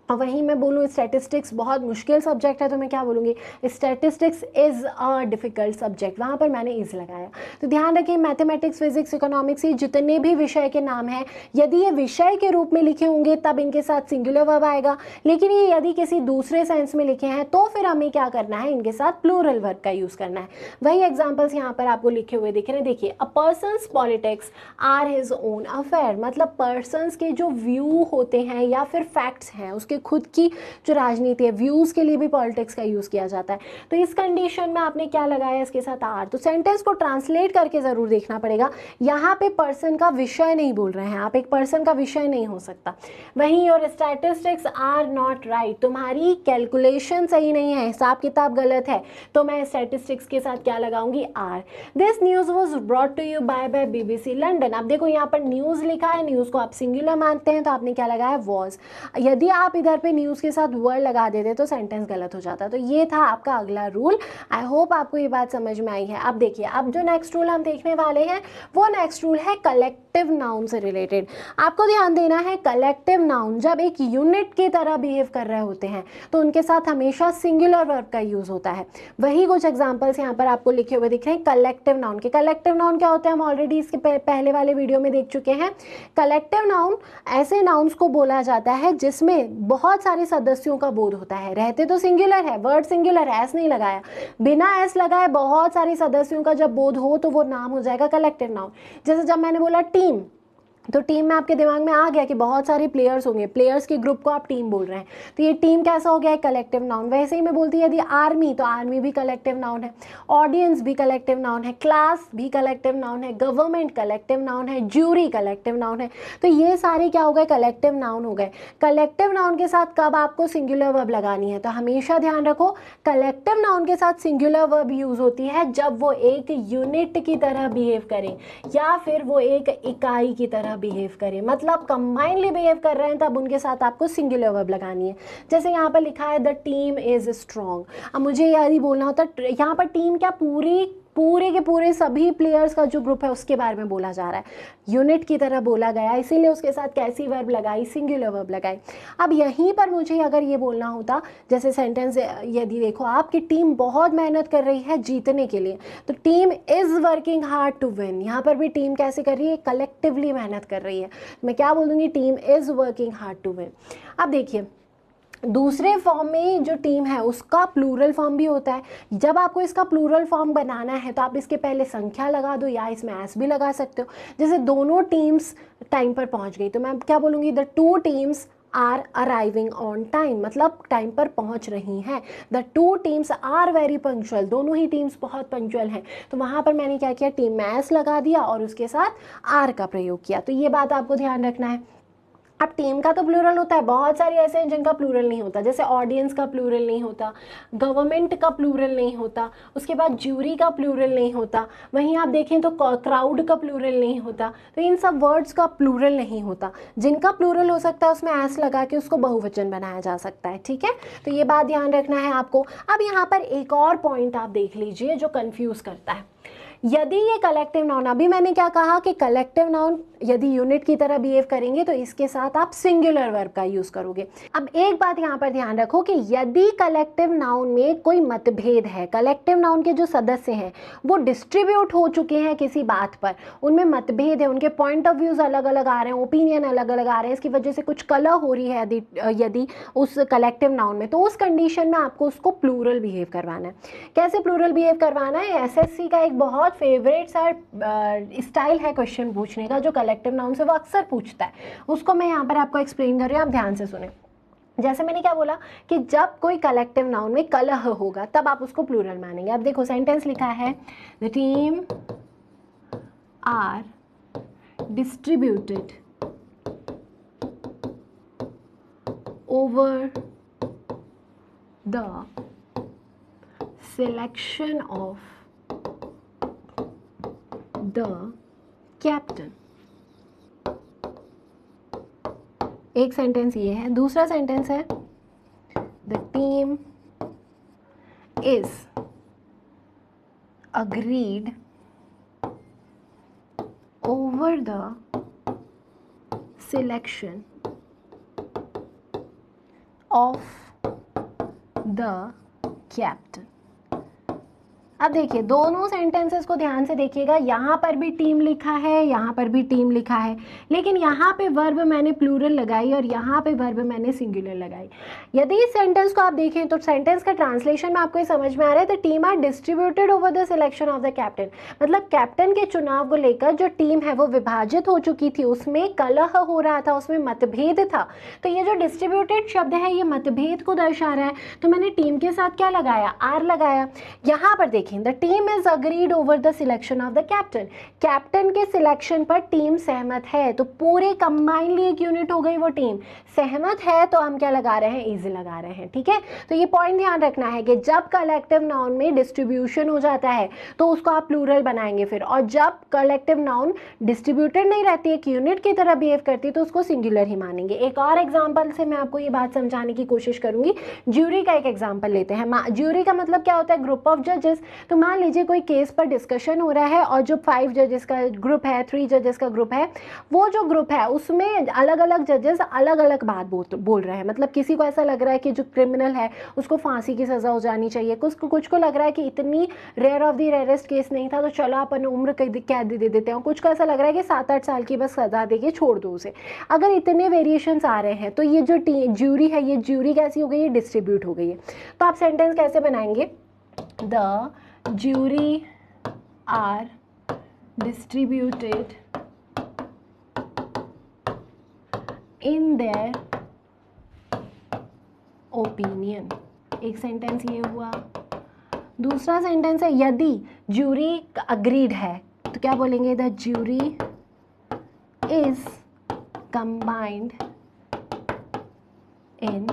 और वहीं मैं बोलूँ स्टैटिस्टिक्स बहुत मुश्किल सब्जेक्ट है तो मैं क्या बोलूँगी, statistics is a difficult subject, वहाँ पर मैंने इज़ लगाया। तो ध्यान रखिए मैथमेटिक्स, फिजिक्स, इकोनॉमिक्स, ये जितने भी विषय के नाम हैं यदि ये विषय के रूप में लिखे होंगे तब इनके साथ सिंगुलर वर्ब आएगा, लेकिन ये यदि किसी दूसरे सेंस में लिखे हैं तो फिर हमें क्या करना है, इनके साथ प्लूरल वर्ब का यूज़ करना है। वही एग्जाम्पल्स यहाँ पर आपको लिखे हुए दिख रहे हैं। देखिए a person's politics are his own affair, मतलब पर्सन्स के जो व्यू होते हैं या फिर फैक्ट्स हैं उसके खुद की जो राजनीति है, व्यूज़ के लिए भी पॉलिटिक्स का यूज़ किया जाता है। तो इस कंडीशन में आपने क्या लगाया, इसके साथ आर। तो सेंटेंस को ट्रांसलेट करके ज़रूर देखना पड़ेगा, यहाँ पे पर्सन का विषय नहीं बोल रहे हैं आप, एक पर्सन का विषय नहीं हो सकता। वहीं your statistics are not right, तुम्हारी कैलकुलेशन सही नहीं है, हिसाब किताब गलत है, तो मैं स्टैटिस्टिक्स के साथ क्या लगाऊंगी, are. This news was brought to you by BBC London. अब देखो यहाँ पर न्यूज़ लिखा है, न्यूज़ को आप सिंगुलर मानते हैं तो आपने क्या लगाया, वॉज। यदि आप इधर पे न्यूज़ के साथ वर्ड लगा देते तो सेंटेंस गलत हो जाता। तो ये था आपका अगला रूल। आई होप आपको ये बात समझ में आई है। अब देखिए, अब जो नेक्स्ट रूल हम देखने वाले हैं वो नेक्स्ट रूल है कलेक्टिव नाउन से रिलेटेड। आपको ध्यान देना है, कलेक्टिव नाउन जब एक यूनिट की तरह बिहेव कर रहे होते हैं तो उनके साथ हमेशा सिंगुलर वर्ब का यूज़ होता है। वही कुछ एग्जांपल्स यहाँ पर आपको लिखे हुए दिख रहे हैं कलेक्टिव नाउन के। कलेक्टिव नाउन क्या होता है हम ऑलरेडी इसके पहले वाले वीडियो में देख चुके हैं। कलेक्टिव नाउन ऐसे नाउन्स को बोला जाता है जिसमें बहुत सारे सदस्यों का बोध होता है। रहते तो सिंगुलर है, वर्ड सिंगुलर है, एस नहीं लगाया, बिना एस लगाए बहुत सारे सदस्यों का जब बोध हो तो वो नाम हो जाएगा कलेक्टिव नाउन। जैसे जब मैंने बोला टीम, तो टीम में आपके दिमाग में आ गया कि बहुत सारे प्लेयर्स होंगे, प्लेयर्स के ग्रुप को आप टीम बोल रहे हैं, तो ये टीम कैसा हो गया है कलेक्टिव नाउन। वैसे ही मैं बोलती है यदि आर्मी, तो आर्मी भी कलेक्टिव नाउन है, ऑडियंस भी कलेक्टिव नाउन है, क्लास भी कलेक्टिव नाउन है, गवर्नमेंट कलेक्टिव नाउन है, ज्यूरी कलेक्टिव नाउन है। तो ये सारे क्या हो गए कलेक्टिव नाउन हो गए। कलेक्टिव नाउन के साथ कब आपको सिंगुलर वर्ब लगानी है, तो हमेशा ध्यान रखो कलेक्टिव नाउन के साथ सिंगुलर वर्ब यूज होती है जब वो एक यूनिट की तरह बिहेव करें या फिर वो एक इकाई की तरह बिहेव करें, मतलब कंबाइनली बिहेव कर रहे हैं, तब उनके साथ आपको सिंगुलर वर्ब लगानी है। जैसे यहाँ पर लिखा है द टीम इज स्ट्रॉन्ग। अब मुझे यदि बोलना होता यहाँ पर टीम क्या पूरे के पूरे सभी प्लेयर्स का जो ग्रुप है उसके बारे में बोला जा रहा है, यूनिट की तरह बोला गया, इसीलिए उसके साथ कैसी वर्ब लगाई, सिंगुलर वर्ब लगाई। अब यहीं पर मुझे अगर ये बोलना होता, जैसे सेंटेंस यदि देखो आपकी टीम बहुत मेहनत कर रही है जीतने के लिए, तो team is working hard to win. यहाँ पर भी टीम कैसे कर रही है, कलेक्टिवली मेहनत कर रही है। मैं क्या बोल दूँगी, team is working hard to win. अब देखिए दूसरे फॉर्म में जो टीम है उसका प्लूरल फॉर्म भी होता है। जब आपको इसका प्लूरल फॉर्म बनाना है तो आप इसके पहले संख्या लगा दो या इसमें एस भी लगा सकते हो। जैसे दोनों टीम्स टाइम पर पहुंच गई, तो मैं क्या बोलूँगी, the two teams are arriving on time, मतलब टाइम पर पहुंच रही हैं। The two teams are very punctual, दोनों ही टीम्स बहुत पंक्चुअल हैं। तो वहाँ पर मैंने क्या किया, टीम में एस लगा दिया और उसके साथ आर का प्रयोग किया। तो ये बात आपको ध्यान रखना है। अब टीम का तो प्लूरल होता है, बहुत सारे ऐसे हैं जिनका प्लूरल नहीं होता, जैसे ऑडियंस का प्लूरल नहीं होता, गवर्नमेंट का प्लूरल नहीं होता, उसके बाद ज्यूरी का प्लूरल नहीं होता, वहीं आप देखें तो क्राउड का प्लूरल नहीं होता। तो इन सब वर्ड्स का प्लूरल नहीं होता। जिनका प्लूरल हो सकता है उसमें एस लगा के उसको बहुवचन बनाया जा सकता है। ठीक है, तो ये बात ध्यान रखना है आपको। अब यहाँ पर एक और पॉइंट आप देख लीजिए जो कन्फ्यूज करता है। यदि ये कलेक्टिव नाउन, अभी मैंने क्या कहा कि कलेक्टिव नाउन यदि यूनिट की तरह बिहेव करेंगे तो इसके साथ आप सिंगुलर वर्ब का यूज करोगे। अब एक बात यहाँ पर ध्यान रखो कि यदि कलेक्टिव नाउन में कोई मतभेद है, कलेक्टिव नाउन के जो सदस्य हैं वो डिस्ट्रीब्यूट हो चुके हैं किसी बात पर, उनमें मतभेद है, उनके पॉइंट ऑफ व्यूज अलग अलग आ रहे हैं, ओपिनियन अलग अलग आ रहे हैं, इसकी वजह से कुछ कलह हो रही है यदि उस कलेक्टिव नाउन में, तो उस कंडीशन में आपको उसको प्लूरल बिहेव करवाना है। कैसे प्लूरल बिहेव करवाना है, एसएससी का एक बहुत फेवरेट सा स्टाइल है क्वेश्चन पूछने का जो कलेक्टिव नाउन से वो अक्सर पूछता है, उसको मैं यहाँ पर आपको एक्सप्लेन कर रही हूँ, आप ध्यान से सुने। जैसे मैंने क्या बोला कि जब कोई कलेक्टिव नाउन में कलह होगा तब आप उसको प्लूरल मानेंगे। अब देखो सेंटेंस लिखा है the team are distributed over the selection of the captain. एक सेंटेंस ये है। दूसरा सेंटेंस है the team is agreed over the selection of the captain. अब देखिए दोनों सेंटेंसेस को ध्यान से देखिएगा, यहाँ पर भी टीम लिखा है, यहाँ पर भी टीम लिखा है, लेकिन यहाँ पे वर्ब मैंने प्लूरल लगाई और यहाँ पे वर्ब मैंने सिंगुलर लगाई। यदि इस सेंटेंस को आप देखें तो सेंटेंस का ट्रांसलेशन में आपको ये समझ में आ रहा है the team are distributed over the selection of the captain, मतलब कैप्टन के चुनाव को लेकर जो टीम है वो विभाजित हो चुकी थी, उसमें कलह हो रहा था, उसमें मतभेद था। तो ये जो डिस्ट्रीब्यूटेड शब्द है ये मतभेद को दर्शा रहा है, तो मैंने टीम के साथ क्या लगाया, आर लगाया। यहाँ पर देखिए देखें, the team is agreed over the selection of the captain, captain के सिलेक्शन पर टीम सहमत है, तो पूरे कंबाइनली एक यूनिट हो गई वो टीम, सहमत है तो हम क्या लगा रहे हैं, इज लगा रहे हैं, ठीक है। तो ये पॉइंट ध्यान रखना है कि जब कलेक्टिव नाउन में डिस्ट्रीब्यूशन हो जाता है तो उसको आप प्लूरल बनाएंगे फिर, और जब कलेक्टिव नाउन डिस्ट्रीब्यूटेड नहीं रहती, एक यूनिट की तरह बिहेव करती है, तो उसको सिंगुलर ही मानेंगे। एक और एग्जांपल से मैं आपको ये बात समझाने की कोशिश करूंगी। ज्यूरी का एक एग्जांपल लेते हैं। ज्यूरी का मतलब क्या होता है, ग्रुप ऑफ जजेस। तो मान लीजिए कोई केस पर डिस्कशन हो रहा है और जो 5 जजेस का ग्रुप है, 3 जजेस का ग्रुप है, वो जो ग्रुप है उसमें अलग अलग जजेस अलग अलग बात बोल रहे हैं। मतलब किसी को ऐसा लग रहा है कि जो क्रिमिनल है उसको फांसी की सजा हो जानी चाहिए, कुछ को लग रहा है कि इतनी rare of the rarest case नहीं था तो चलो अपन उम्र कैद दे देते हैं, कुछ को ऐसा लग रहा है कि 7-8 साल की बस सजा देके छोड़ दो उसे। अगर इतने वेरिएशंस आ रहे हैं तो ये जो ज्यूरी है, ये ज्यूरी कैसी हो गई है, डिस्ट्रीब्यूट हो गई है। तो आप सेंटेंस कैसे बनाएंगे, the jury are distributed in their opinion. एक सेंटेंस ये हुआ। दूसरा सेंटेंस है यदि ज्यूरी अग्रीड है तो क्या बोलेंगे, the jury is combined in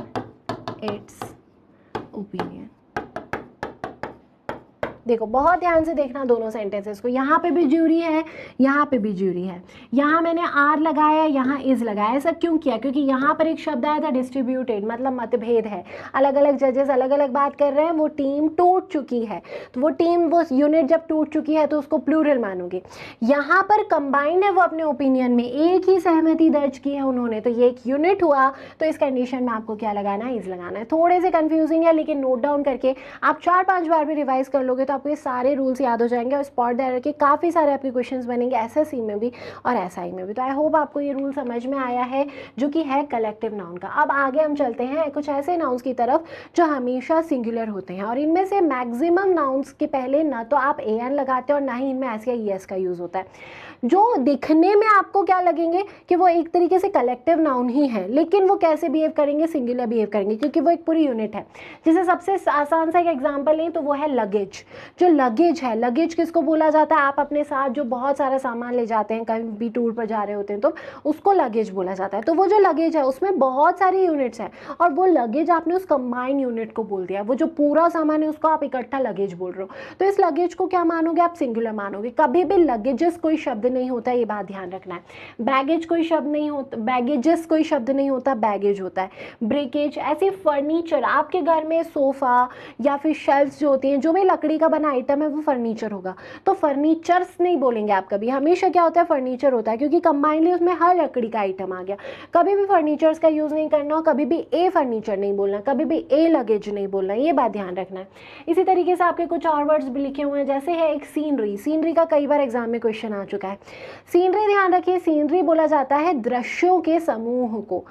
its opinion. देखो बहुत ध्यान से देखना दोनों सेंटेंसेस को, यहाँ पे भी ज्यूरी है, यहाँ पे भी ज्यूरी है। यहाँ मैंने आर लगाया, यहाँ इज लगाया। ऐसा क्यों किया, क्योंकि यहाँ पर एक शब्द आया था डिस्ट्रीब्यूटेड, मतलब मतभेद है, अलग अलग जजेस अलग अलग बात कर रहे हैं, वो टीम टूट चुकी है। तो वो टीम, वो यूनिट जब टूट चुकी है तो उसको प्लूरल मानोगे। यहाँ पर कंबाइंड है, वो अपने ओपिनियन में एक ही सहमति दर्ज की है उन्होंने, तो ये एक यूनिट हुआ। तो इस कंडीशन में आपको क्या लगाना है, इज लगाना है। थोड़े से कंफ्यूजिंग है लेकिन नोट डाउन करके आप 4-5 बार भी रिवाइज कर लोगे तो आपको ये सारे रूल्स याद हो जाएंगे और स्पॉट डायरेक्टर के काफ़ी सारे आपके क्वेश्चंस बनेंगे एसएससी में भी और एसआई में भी। तो आई होप आपको ये रूल समझ में आया है जो कि है कलेक्टिव नाउन का। अब आगे हम चलते हैं कुछ ऐसे नाउन्स की तरफ जो हमेशा सिंगुलर होते हैं, और इनमें से मैक्सिमम नाउन्स के पहले ना तो आप एन लगाते हैं और ना ही इनमें एस या ईएस का यूज़ होता है। जो दिखने में आपको क्या लगेंगे कि वो एक तरीके से कलेक्टिव नाउन ही है, लेकिन वो कैसे बिहेव करेंगे, सिंगुलर बिहेव करेंगे, क्योंकि वो एक पूरी यूनिट है। जैसे सबसे आसान सा एक एग्जांपल लें तो वो है लगेज। जो लगेज है, लगेज किसको बोला जाता है, आप अपने साथ जो बहुत सारा सामान ले जाते हैं, कहीं भी टूर पर जा रहे होते हैं तो उसको लगेज बोला जाता है। तो वो जो लगेज है उसमें बहुत सारी यूनिट्स हैं और वो लगेज आपने उस कंबाइन यूनिट को बोल दिया, वो जो पूरा सामान है उसको आप इकट्ठा लगेज बोल रहे हो। तो इस लगेज को क्या मानोगे, आप सिंगुलर मानोगे। कभी भी लगेजेस कोई शब्द नहीं होता, ये बात ध्यान रखना है। बैगेज कोई शब्द नहीं होता, बैगेजेस कोई शब्द नहीं होता, बैगेज होता है। ब्रेकेज, ऐसे फर्नीचर, आपके घर में सोफा या फिर शेल्फ्स जो होती हैं, जो भी लकड़ी का बना आइटम है वो फर्नीचर होगा। तो फर्नीचर्स नहीं बोलेंगे आप कभी, हमेशा क्या होता है, फर्नीचर होता है, क्योंकि कंबाइनली उसमें हर लकड़ी का आइटम आ गया। कभी भी फर्नीचर्स का यूज़ नहीं करना और कभी भी ए फर्नीचर नहीं बोलना, कभी भी ए लगेज नहीं बोलना, ये बात ध्यान रखना है। इसी तरीके से आपके कुछ और वर्ड्स भी लिखे हुए हैं, जैसे है एक सीनरी। सीनरी का कई बार एग्जाम में क्वेश्चन आ चुका है। सीनरी ध्यान रखिए, सीनरी बोला जाता है दृश्यों के समूह को।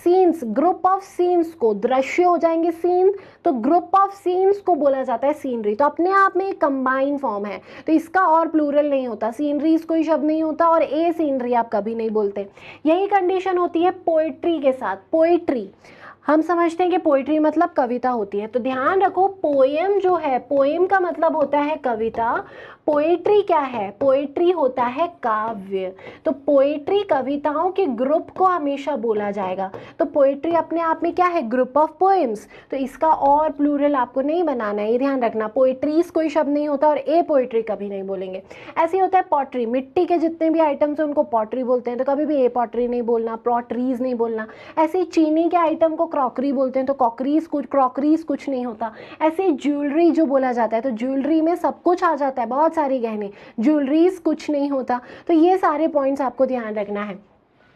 सीन्स, ग्रुप ऑफ सीन्स को, दृश्य हो जाएंगे सीन, तो ग्रुप ऑफ सीन्स को बोला जाता है सीनरी। तो अपने आप में एक कंबाइन फॉर्म है, तो इसका और प्लूरल नहीं होता, सीनरीज कोई शब्द नहीं होता और ए सीनरी आप कभी नहीं बोलते। यही कंडीशन होती है पोएट्री के साथ। पोएट्री हम समझते हैं कि पोइट्री मतलब कविता होती है, तो ध्यान रखो पोएम जो है, पोएम का मतलब होता है कविता। पोएट्री क्या है, पोएट्री होता है काव्य। तो पोएट्री कविताओं के ग्रुप को हमेशा बोला जाएगा। तो पोएट्री अपने आप में क्या है, ग्रुप ऑफ पोएम्स। तो इसका और प्लूरल आपको नहीं बनाना है, ये ध्यान रखना। पोएट्रीज कोई शब्द नहीं होता और ए पोएट्री कभी नहीं बोलेंगे। ऐसे होता है पॉटरी, मिट्टी के जितने भी आइटम्स हैं उनको पॉटरी बोलते हैं, तो कभी भी ए पॉटरी नहीं बोलना, पॉटरीज नहीं बोलना। ऐसे चीनी के आइटम को क्रॉकरी बोलते हैं, तो क्रॉकरीज कुछ नहीं होता। ऐसे ज्वेलरी जो बोला जाता है, तो ज्वेलरी में सब कुछ आ जाता है, बहुत सारे गहने, ज्वेलरीज कुछ नहीं होता। तो ये सारे पॉइंट्स आपको ध्यान रखना है।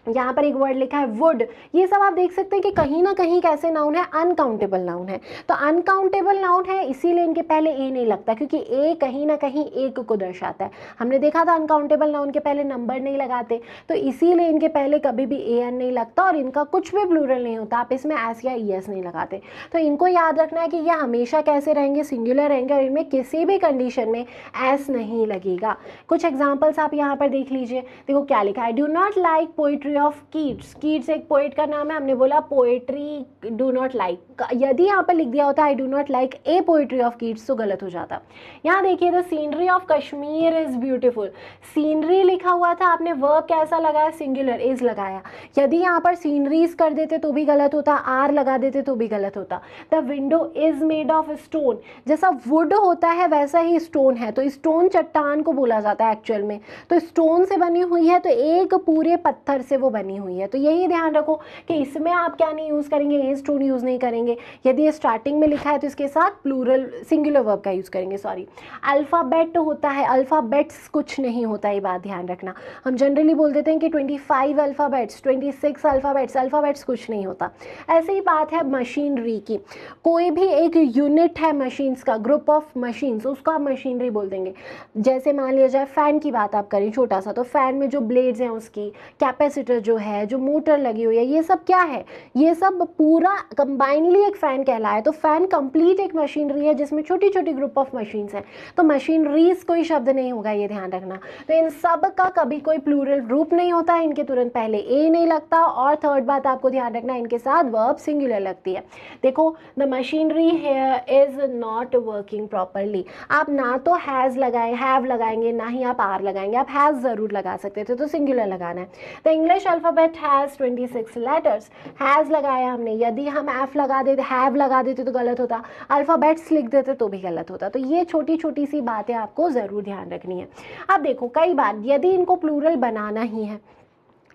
यहाँ पर एक वर्ड लिखा है वुड, ये सब आप देख सकते हैं कि कहीं ना कहीं कैसे नाउन है, अनकाउंटेबल नाउन है। तो अनकाउंटेबल नाउन है इसीलिए इनके पहले ए नहीं लगता, क्योंकि ए कहीं ना कहीं एक को दर्शाता है। हमने देखा था अनकाउंटेबल नाउन के पहले नंबर नहीं लगाते, तो इसीलिए इनके पहले कभी भी ए एन नहीं लगता और इनका कुछ भी प्लूरल नहीं होता, आप इसमें एस या ई एस नहीं लगाते। तो इनको याद रखना है कि ये हमेशा कैसे रहेंगे, सिंगुलर रहेंगे और इनमें किसी भी कंडीशन में एस नहीं लगेगा। कुछ एग्जाम्पल्स आप यहाँ पर देख लीजिए। देखो क्या लिखा है, do not like poetry of Keats. Keats एक पोएट का नाम है, हमने बोला पोएट्री डू नॉट लाइक, यदि यहाँ पर लिख दिया होता I do not like a poetry of Keats तो गलत हो जाता। यहाँ देखिए the scenery of Kashmir is beautiful, scenery लिखा हुआ था, आपने वर्ब कैसा लगाया, सिंगुलर, इज़ लगाया। यदि यहाँ पर सीनरीज कर देते तो भी गलत होता, आर लगा देते तो भी गलत होता। The window is made of stone, जैसा वुड होता है वैसा ही स्टोन है, तो स्टोन चट्टान को बोला जाता है एक्चुअल में, तो स्टोन से बनी हुई है तो एक पूरे पत्थर से वो बनी हुई है। तो यही ध्यान रखो कि इसमें आप क्या नहीं यूज़ करेंगे, ए स्टोन यूज़ नहीं करेंगे। यदि ये स्टार्टिंग में लिखा है तो इसके साथ प्लूरल सिंगुलर वर्ब का यूज़ करेंगे। सॉरी, अल्फ़ाबेट होता है, अल्फ़ाबेट्स कुछ नहीं होता, ये बात ध्यान रखना। हम जनरली बोल देते हैं कि 25 अल्फ़ाबेट्स, 26 अल्फ़ाबेट्स, अल्फ़ाबेट्स कुछ नहीं होता। ऐसी ही बात है मशीनरी की, कोई भी एक यूनिट है मशीन्स का, ग्रुप ऑफ मशीन्स, उसको आप मशीनरी बोल देंगे। जैसे मान लिया जाए फ़ैन की बात आप करें छोटा सा, तो फ़ैन में जो ब्लेड्स हैं उसकी, कैपेसिटर जो है, जो मोटर लगी हुई है, ये सब क्या है, ये सब पूरा कंबाइनली एक फ़ैन कहलाए। तो फ़ैन कंप्लीट एक मशीनरी है जिसमें छोटी छोटी ग्रुप ऑफ मशीन्स हैं, तो मशीनरीज कोई शब्द नहीं होगा, ये ध्यान रखना। तो इन सब का कभी कोई प्लूरल रूप नहीं होता, इनके तुरंत पहले ए नहीं लगता, और थर्ड बात आपको ध्यान रखना, इनके साथ वर्ब सिंगुलर लगती है। देखो, the machinery is not working properly, आप ना तो हैज़ लगाए, हैव लगाएंगे, ना ही आप आर लगाएंगे, आप हैज़ ज़रूर लगा सकते थे, तो सिंगुलर लगाना है। The English alphabet has 26 letters, has लगाया हमने, यदि हम एफ लगा देते, हैव लगा देते तो गलत होता, अल्फ़ाबेट्स लिख देते तो भी गलत होता। तो ये छोटी छोटी सी बातें आपको ज़रूर ध्यान रखनी है। अब देखो, कई बार यदि इनको प्लूरल बनाना ही है,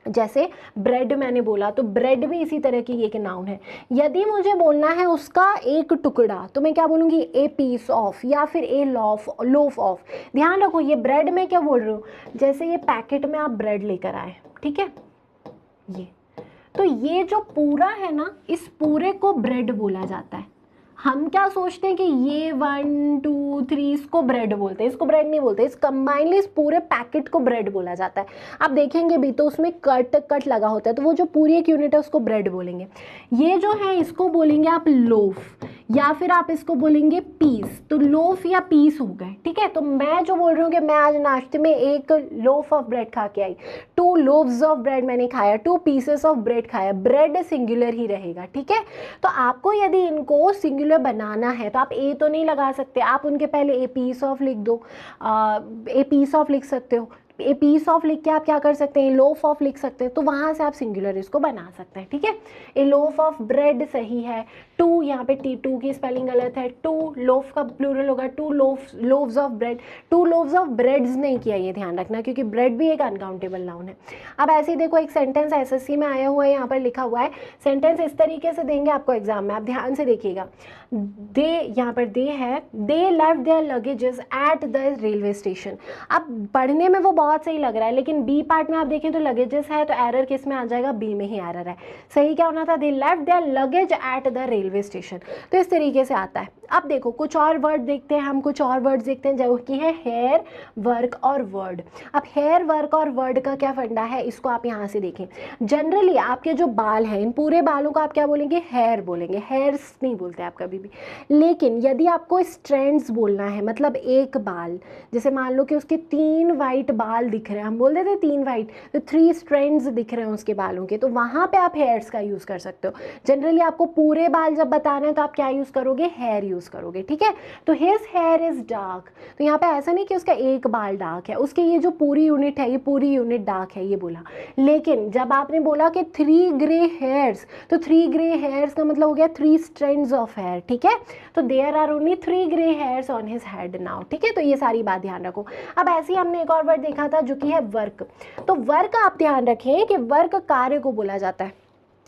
जैसे ब्रेड मैंने बोला, तो ब्रेड भी इसी तरह की एक नाउन है। यदि मुझे बोलना है उसका एक टुकड़ा, तो मैं क्या बोलूँगी, ए पीस ऑफ, या फिर ए लोफ ऑफ। ध्यान रखो, ये ब्रेड में क्या बोल रही हूँ, जैसे ये पैकेट में आप ब्रेड लेकर आए, ठीक है, ये तो ये जो पूरा है ना, इस पूरे को ब्रेड बोला जाता है। हम क्या सोचते हैं कि ये 1 2 3 इसको ब्रेड बोलते हैं, इसको ब्रेड नहीं बोलते, इस कंबाइनली इस पूरे पैकेट को ब्रेड बोला जाता है। आप देखेंगे भी तो उसमें कट लगा होता है, तो वो जो पूरी एक यूनिट है उसको ब्रेड बोलेंगे। ये जो है इसको बोलेंगे आप लोफ, या फिर आप इसको बोलेंगे पीस। तो लोफ या पीस हो गए, ठीक है। तो मैं जो बोल रही हूँ कि मैं आज नाश्ते में एक लोफ ऑफ ब्रेड खा के आई, 2 लोव्स ऑफ ब्रेड मैंने खाया, 2 पीसेस ऑफ ब्रेड खाया, ब्रेड सिंगुलर ही रहेगा, ठीक है। तो आपको यदि इनको सिंगुलर बनाना है तो आप ए तो नहीं लगा सकते, आप उनके पहले ए पीस ऑफ लिख दो, ए पीस ऑफ लिख सकते हो, ए पीस ऑफ लिख के आप क्या कर सकते हैं, लोफ ऑफ लिख सकते हैं, तो वहाँ से आप सिंगुलर इसको बना सकते हैं, ठीक है। ए लोफ ऑफ ब्रेड सही है, 2 यहाँ पे T2 की स्पेलिंग गलत है, 2 लोफ का प्लूरल होगा 2 loaves of bread, 2 loaves of breads नहीं किया, ये ध्यान रखना, क्योंकि ब्रेड भी एक अनकाउंटेबल नाउन है। अब ऐसे ही देखो, एक सेंटेंस SSC में आया हुआ है, यहाँ पर लिखा हुआ है, सेंटेंस इस तरीके से देंगे आपको एग्जाम में, आप ध्यान से देखिएगा। दे, यहाँ पर दे है, they left their luggages at the railway station. अब पढ़ने में वो बहुत सही लग रहा है, लेकिन बी पार्ट में आप देखें तो लगेजेस है, तो एरर किस में आ जाएगा, बी में ही एरर है। सही क्या होना था, they left their luggage at the railway station. तो इस तरीके से आता है। अब देखो, कुछ और वर्ड देखते हैं हम, कुछ और वर्ड्स देखते हैं, जो कि है हेयर, वर्क और वर्ड। अब हेयर, वर्क और वर्ड का क्या फंडा है, इसको आप यहाँ से देखें। जनरली आपके जो बाल हैं, इन पूरे बालों को आप क्या बोलेंगे, हेयर बोलेंगे, हेयर्स नहीं बोलते आप कभी भी। लेकिन यदि आपको स्ट्रैंड्स बोलना है, मतलब एक बाल, जैसे मान लो कि उसके 3 वाइट बाल दिख रहे हैं, हम बोल देते हैं 3 वाइट, तो 3 स्ट्रैंड्स दिख रहे हैं उसके बालों के, तो वहाँ पे आप हेयर्स का यूज़ कर सकते हो। जनरली आपको पूरे बाल जब बताना है तो आप क्या यूज़ करोगे, हेयर यूज़ करोगे, ठीक है। तो हिज हेयर इज़ डार्क, तो यहाँ पे ऐसा नहीं कि उसका एक बाल डार्क है, उसकी ये जो पूरी यूनिट है, ये पूरी यूनिट डार्क है, ये बोला। लेकिन जब आपने बोला कि 3 ग्रे हेयर्स, तो 3 ग्रे हेयर्स का मतलब हो गया 3 स्ट्रैंड्स ऑफ हेयर, ठीक है। तो there are only 3 grey hairs on his head now, ठीक है। तो ये सारी बात ध्यान रखो। अब ऐसे ही हमने एक और वर्ड देखा था जो कि है वर्क। तो वर्क आप ध्यान रखें कि वर्क कार्य को बोला जाता है।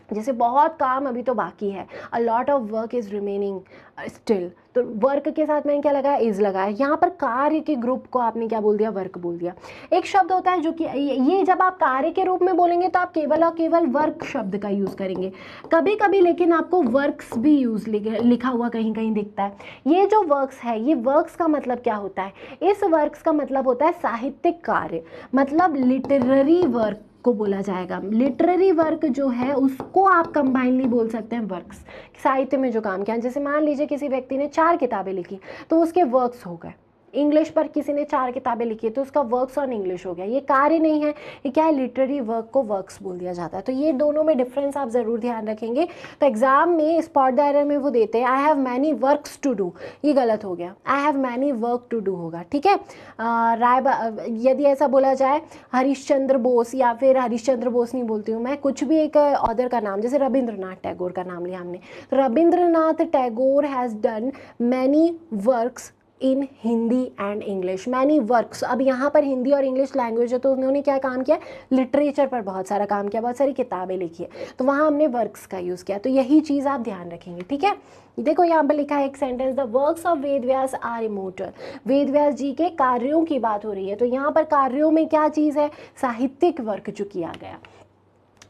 जैसे बहुत काम अभी तो बाकी है, a lot of work is remaining still, तो वर्क के साथ मैंने क्या लगाया, इज़ लगाया। यहाँ पर कार्य के ग्रुप को आपने क्या बोल दिया, वर्क बोल दिया। एक शब्द होता है जो कि ये जब आप कार्य के रूप में बोलेंगे तो आप केवल और केवल वर्क शब्द का यूज़ करेंगे कभी कभी, लेकिन आपको वर्क्स भी यूज़ लिखा हुआ कहीं कहीं दिखता है। ये जो वर्क्स है, ये वर्क्स का मतलब क्या होता है, इस वर्क्स का मतलब होता है साहित्यिक कार्य, मतलब लिटरेरी वर्क को बोला जाएगा। लिटरेरी वर्क जो है उसको आप कंबाइनली बोल सकते हैं वर्क्स, साहित्य में जो काम किया। जैसे मान लीजिए किसी व्यक्ति ने 4 किताबें लिखी, तो उसके वर्क्स हो गए, इंग्लिश पर किसी ने 4 किताबें लिखी है तो उसका वर्क्स ऑन इंग्लिश हो गया, ये कार्य नहीं है, ये क्या है, लिटरेरी वर्क को वर्क्स बोल दिया जाता है। तो ये दोनों में डिफरेंस आप ज़रूर ध्यान रखेंगे। तो एग्जाम में स्पॉट द एरर में वो देते हैं I have many works to do, ये गलत हो गया, I have many work to do होगा, ठीक है। यदि ऐसा बोला जाए हरीशचंद्र बोस, या फिर हरीशचंद्र बोस नहीं बोलती हूँ मैं, कुछ भी एक ऑथर का नाम, जैसे रविंद्रनाथ टैगोर का नाम लिया हमने, तो Rabindranath Tagore has done many works in Hindi and English, many works. अब यहाँ पर हिंदी और इंग्लिश लैंग्वेज है तो उन्होंने क्या काम किया, लिटरेचर पर बहुत सारा काम किया, बहुत सारी किताबें लिखी है, तो वहाँ हमने वर्क्स का यूज़ किया। तो यही चीज़ आप ध्यान रखेंगे, ठीक है। देखो यहाँ पर लिखा है एक sentence, the works of Ved Vyas are immortal, Ved Vyas ji के कार्यों की बात हो रही है, तो यहाँ पर कार्यों में क्या चीज़ है, साहित्यिक वर्क जो किया गया।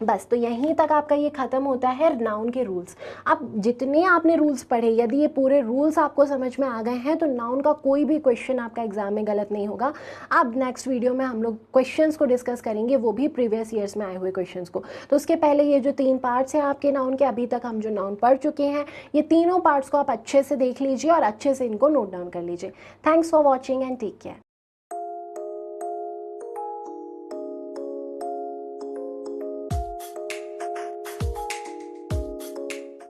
बस, तो यहीं तक आपका ये खत्म होता है नाउन के रूल्स। अब जितने आपने रूल्स पढ़े, यदि ये पूरे रूल्स आपको समझ में आ गए हैं तो नाउन का कोई भी क्वेश्चन आपका एग्जाम में गलत नहीं होगा। अब नेक्स्ट वीडियो में हम लोग क्वेश्चंस को डिस्कस करेंगे, वो भी प्रीवियस ईयर्स में आए हुए क्वेश्चंस को। तो उसके पहले ये जो 3 पार्ट्स हैं आपके नाउन के, अभी तक हम जो नाउन पढ़ चुके हैं, ये तीनों पार्ट्स को आप अच्छे से देख लीजिए और अच्छे से इनको नोट डाउन कर लीजिए। Thanks for watching and take care.